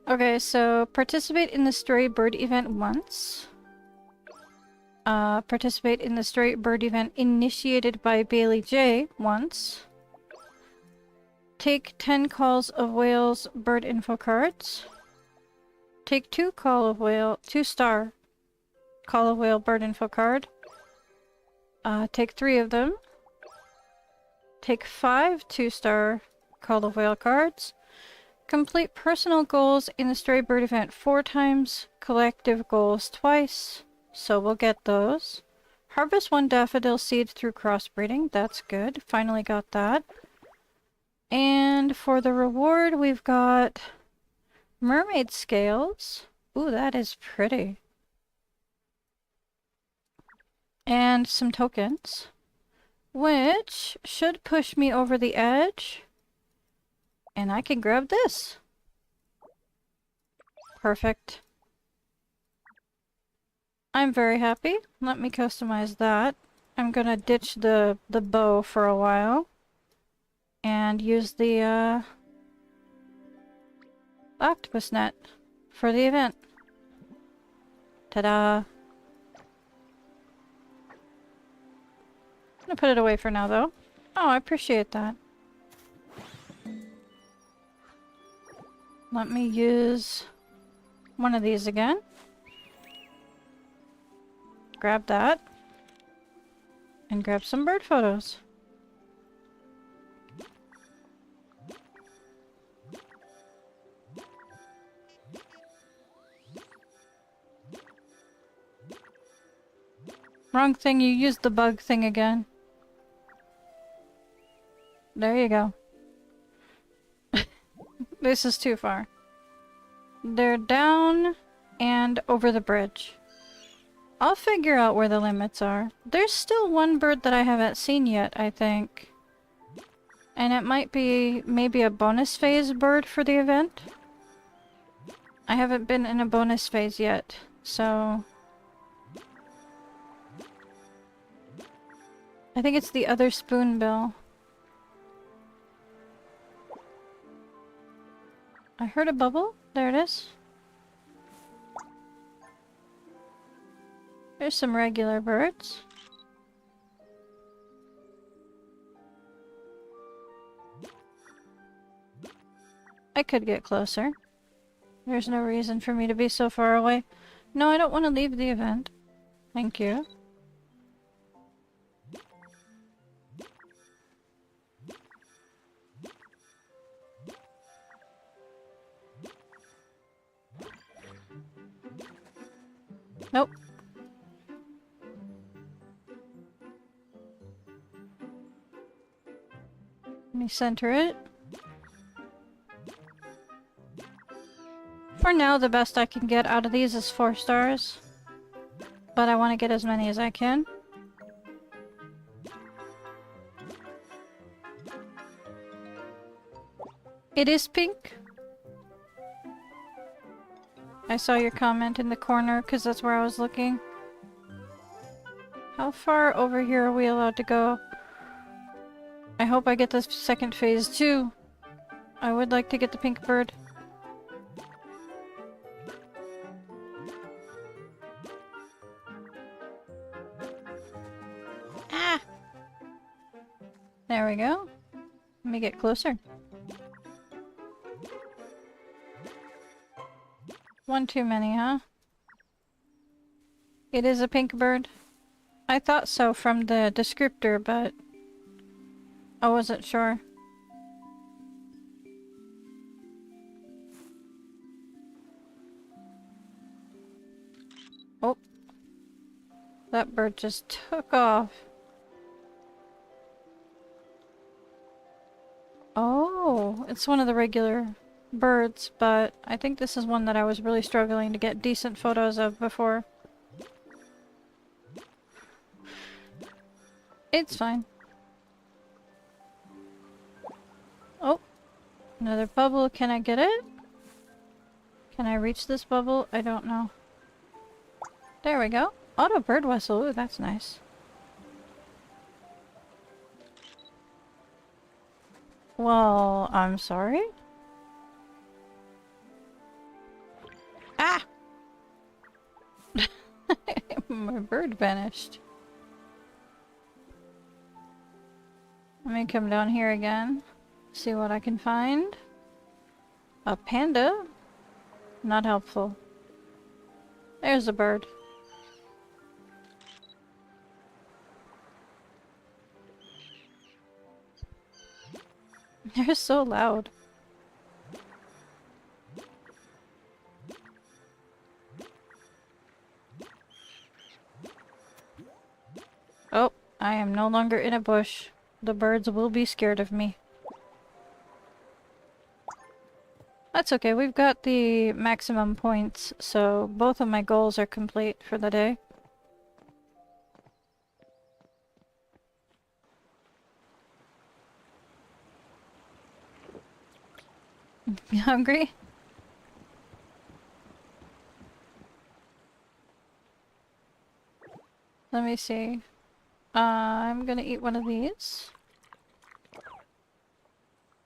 Okay, so participate in the stray bird event once. Participate in the stray bird event initiated by Bailey J once. Take 10 calls of whales bird info cards. Take 2 2-star call of whale bird info card. Take 3 of them. Take 5 2-star call of whale cards. Complete personal goals in the stray bird event 4 times. Collective goals twice. So we'll get those. Harvest 1 daffodil seed through crossbreeding. That's good. Finally got that. And for the reward, we've got mermaid scales. Ooh, that is pretty. And some tokens, which should push me over the edge. And I can grab this. Perfect. I'm very happy. Let me customize that. I'm gonna ditch the bow for a while. And use the octopus net for the event. Ta-da! I'm gonna put it away for now, though. Oh, I appreciate that. Let me use one of these again. Grab that. And grab some bird photos. Wrong thing, you used the bug thing again. There you go. This is too far. They're down and over the bridge. I'll figure out where the limits are. There's still one bird that I haven't seen yet, I think. And it might be maybe a bonus phase bird for the event. I haven't been in a bonus phase yet, so... I think it's the other spoonbill. I heard a bubble. There it is. There's some regular birds. I could get closer. There's no reason for me to be so far away. No, I don't want to leave the event. Thank you. Nope. Let me center it. For now, the best I can get out of these is 4 stars. But I want to get as many as I can. It is pink. I saw your comment in the corner because that's where I was looking. How far over here are we allowed to go? I hope I get the second phase too. I would like to get the pink bird. Ah! There we go. Let me get closer. One too many, huh? It is a pink bird. I thought so from the descriptor, but I wasn't sure. Oh. That bird just took off. Oh, it's one of the regular birds, but I think this is one that I was really struggling to get decent photos of before. It's fine. Oh, another bubble. Can I get it? Can I reach this bubble? I don't know. There we go. Auto bird whistle. Ooh, that's nice. Well, I'm sorry? Ah! My bird vanished. Let me come down here again. See what I can find. A panda? Not helpful. There's a bird. They're so loud. Oh, I am no longer in a bush. The birds will be scared of me. That's okay, we've got the maximum points, so both of my goals are complete for the day. You hungry? Let me see. I'm gonna eat one of these.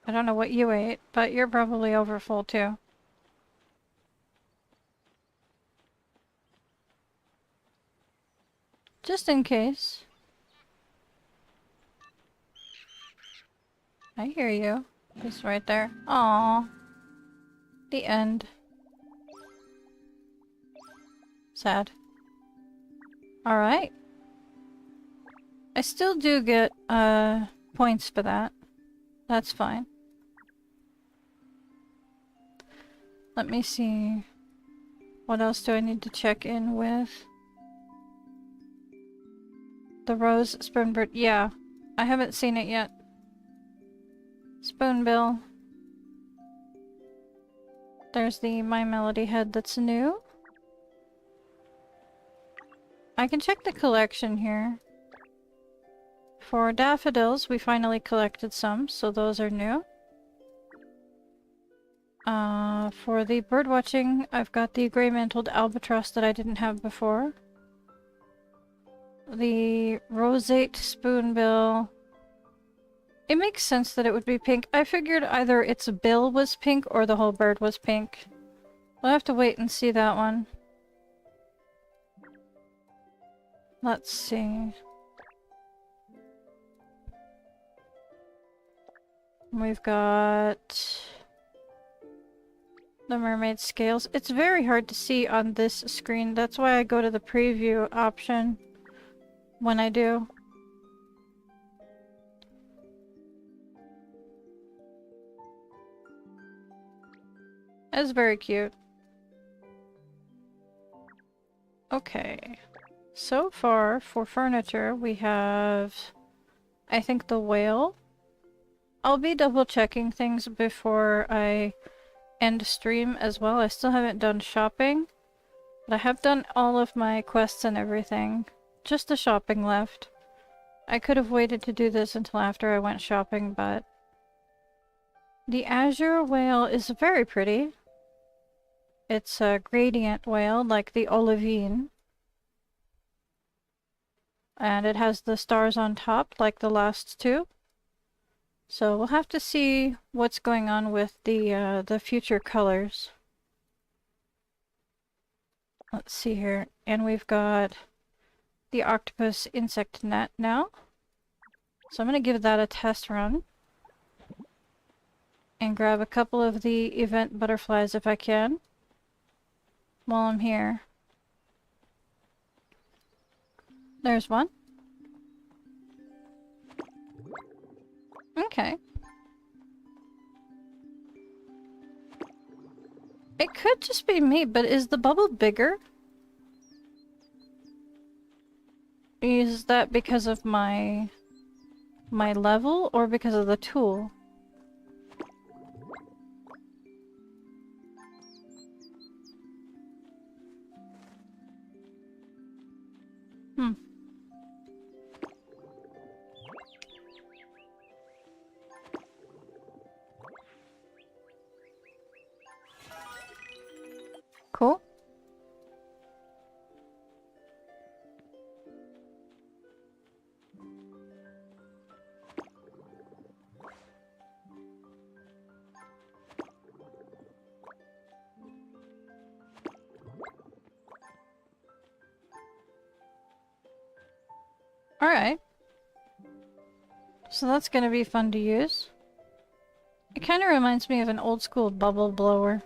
I don't know what you ate, but you're probably over full too. Just in case. I hear you. Just right there. Aww. The end. Sad. Alright. I still do get, points for that. That's fine. Let me see. What else do I need to check in with? The rose spoonbird. Yeah. I haven't seen it yet. Spoonbill. There's the My Melody head that's new. I can check the collection here. For daffodils, we finally collected some, so those are new. For the birdwatching, I've got the gray-mantled albatross that I didn't have before. The roseate spoonbill. It makes sense that it would be pink. I figured either its bill was pink or the whole bird was pink. We'll have to wait and see that one. Let's see. We've got the mermaid scales. It's very hard to see on this screen. That's why I go to the preview option when I do. It's very cute. Okay. So far, for furniture, we have, I think, the whale. I'll be double checking things before I end stream as well. I still haven't done shopping, but I have done all of my quests and everything. Just the shopping left. I could have waited to do this until after I went shopping, but the azure whale is very pretty. It's a gradient whale, like the olivine. And it has the stars on top, like the last two. So we'll have to see what's going on with the future colors. Let's see here. And we've got the octopus insect net now. So I'm going to give that a test run. And grab a couple of the event butterflies if I can. While I'm here. There's one. Okay. It could just be me, but is the bubble bigger? Is that because of my level or because of the tool? Alright. So that's gonna be fun to use. It kind of reminds me of an old school bubble blower.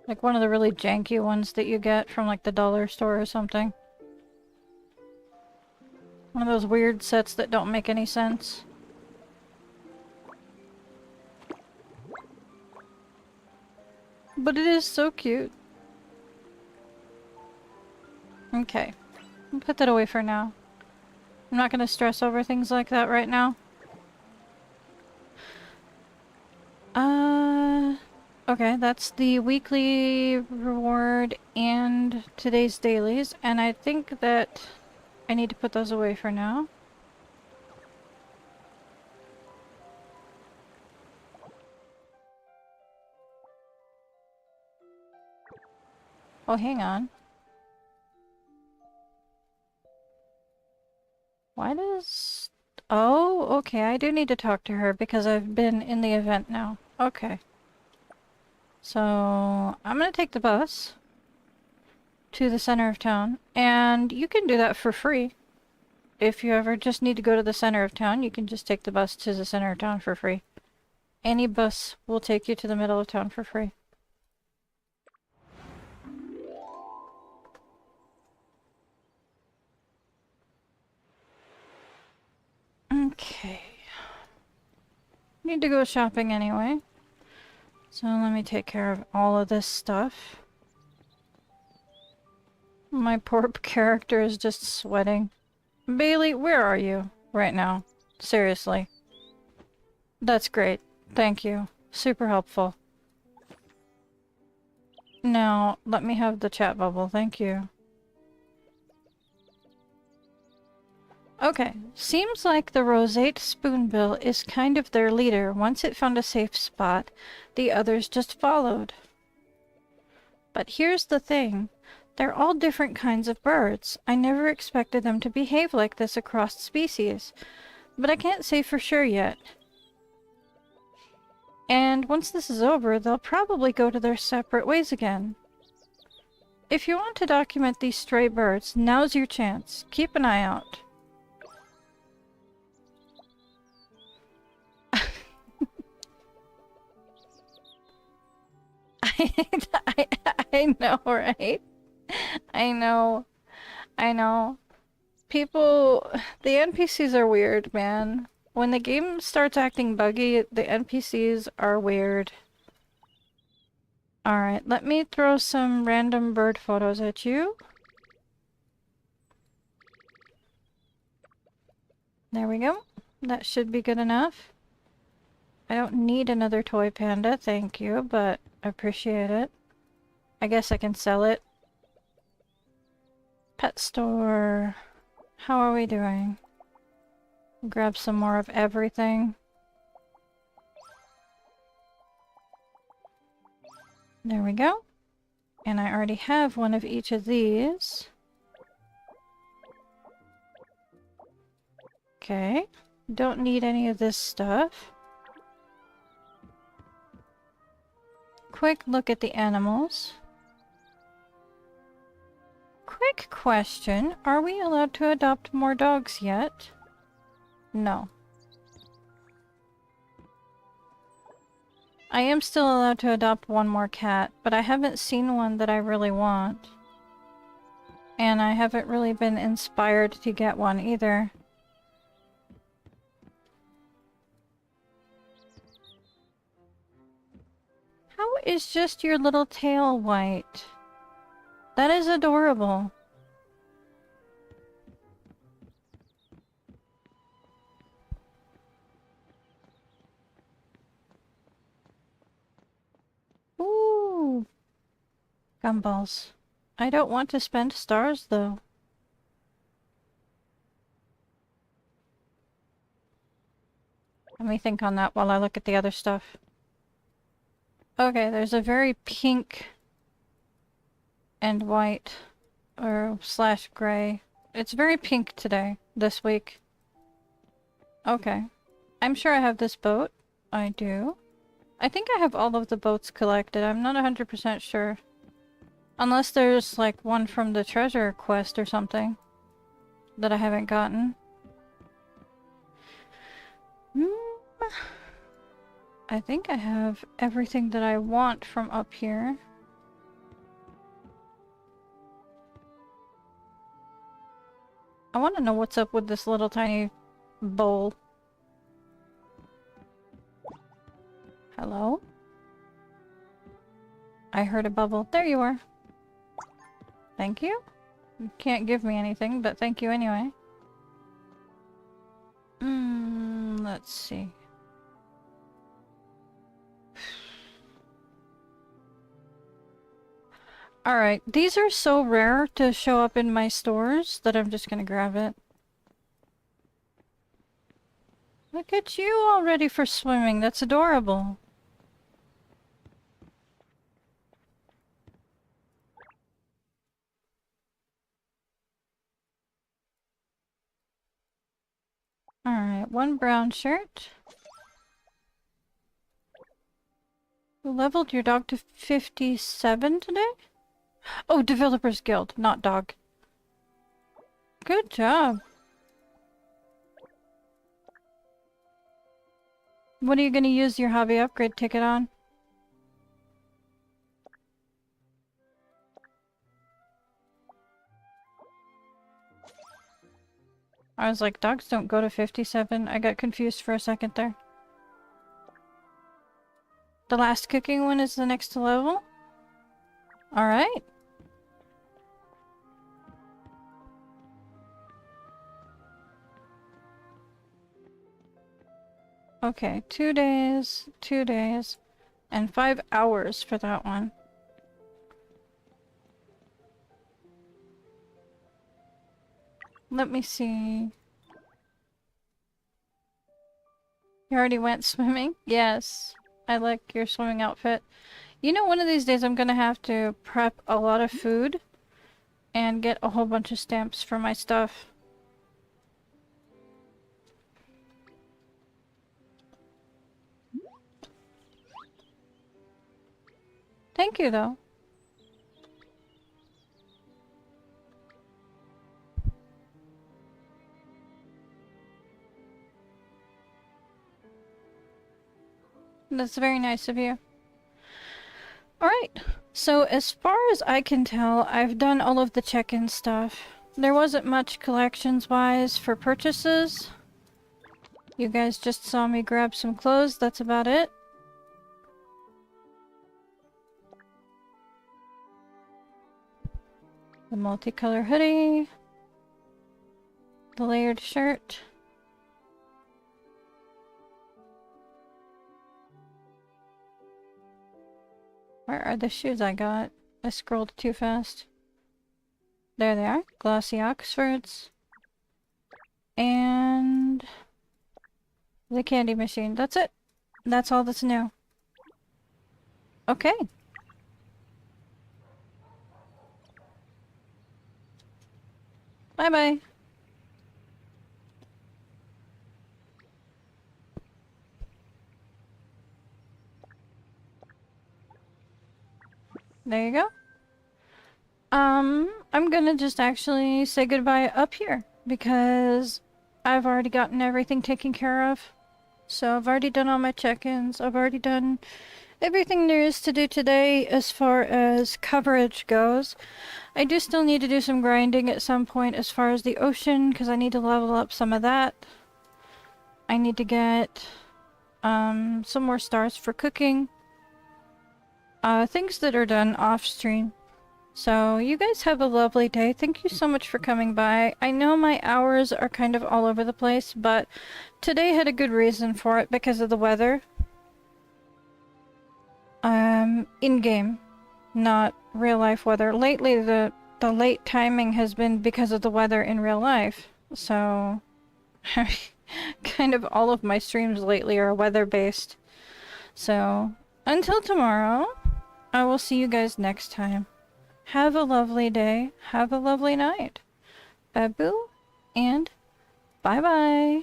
Like one of the really janky ones that you get from like the dollar store or something. One of those weird sets that don't make any sense. But it is so cute. Okay. I'll put that away for now. I'm not gonna stress over things like that right now. Okay, that's the weekly reward and today's dailies, and I think that I need to put those away for now. Oh, hang on. Why does... Oh, okay, I do need to talk to her because I've been in the event now. Okay. So, I'm gonna take the bus to the center of town, and you can do that for free. If you ever just need to go to the center of town, you can just take the bus to the center of town for free. Any bus will take you to the middle of town for free. Okay. Need to go shopping anyway. So let me take care of all of this stuff. My poor character is just sweating. Bailey, where are you right now? Seriously. That's great. Thank you. Super helpful. Now, let me have the chat bubble. Thank you. Okay, seems like the roseate spoonbill is kind of their leader. Once it found a safe spot, the others just followed. But here's the thing. They're all different kinds of birds. I never expected them to behave like this across species. But I can't say for sure yet. And once this is over, they'll probably go to their separate ways again. If you want to document these stray birds, now's your chance. Keep an eye out. I know, right? I know. I know. People... The NPCs are weird, man. When the game starts acting buggy, the NPCs are weird. Alright, let me throw some random bird photos at you. There we go. That should be good enough. I don't need another toy panda, thank you, but I appreciate it. I guess I can sell it. Pet store. How are we doing? Grab some more of everything. There we go. And I already have one of each of these. Okay. Don't need any of this stuff. Quick look at the animals. Quick question. Are we allowed to adopt more dogs yet? No. I am still allowed to adopt one more cat, but I haven't seen one that I really want. And I haven't really been inspired to get one either. How is just your little tail white? That is adorable. Ooh. Gumballs. I don't want to spend stars, though. Let me think on that while I look at the other stuff. Okay, there's a very pink and white, or slash gray. It's very pink today, this week. Okay. I'm sure I have this boat. I do. I think I have all of the boats collected. I'm not 100% sure. Unless there's like one from the treasure quest or something that I haven't gotten. I think I have everything that I want from up here. I want to know what's up with this little tiny bowl. Hello? I heard a bubble. There you are. Thank you. You can't give me anything, but thank you anyway. Let's see. Alright, these are so rare to show up in my stores that I'm just gonna grab it. Look at you all ready for swimming. That's adorable. Alright, one brown shirt. You leveled your dog to 57 today? Oh, Developers Guild, not dog. Good job. What are you gonna use your hobby upgrade ticket on? I was like, dogs don't go to 57. I got confused for a second there. The last cooking one is the next level? Alright. Okay, 2 days, and 5 hours for that one. Let me see. You already went swimming? Yes. I like your swimming outfit. You know, one of these days I'm gonna have to prep a lot of food and get a whole bunch of stamps for my stuff. Thank you, though. That's very nice of you. Alright, so as far as I can tell, I've done all of the check-in stuff. There wasn't much collections-wise for purchases. You guys just saw me grab some clothes, that's about it. The multicolor hoodie. The layered shirt. Where are the shoes I got? I scrolled too fast. There they are. Glossy Oxfords. And the candy machine. That's it. That's all that's new. Okay. Bye-bye. There you go. I'm gonna just actually say goodbye up here because I've already gotten everything taken care of. So I've already done all my check-ins. I've already done everything there is to do today as far as coverage goes. I do still need to do some grinding at some point as far as the ocean because I need to level up some of that. I need to get some more stars for cooking. Things that are done off stream. So you guys have a lovely day. Thank you so much for coming by. I know my hours are kind of all over the place, but today had a good reason for it because of the weather. In-game, not real-life weather. Lately, the late timing has been because of the weather in real life. So, kind of all of my streams lately are weather-based. So, until tomorrow, I will see you guys next time. Have a lovely day. Have a lovely night. Babu, and bye-bye.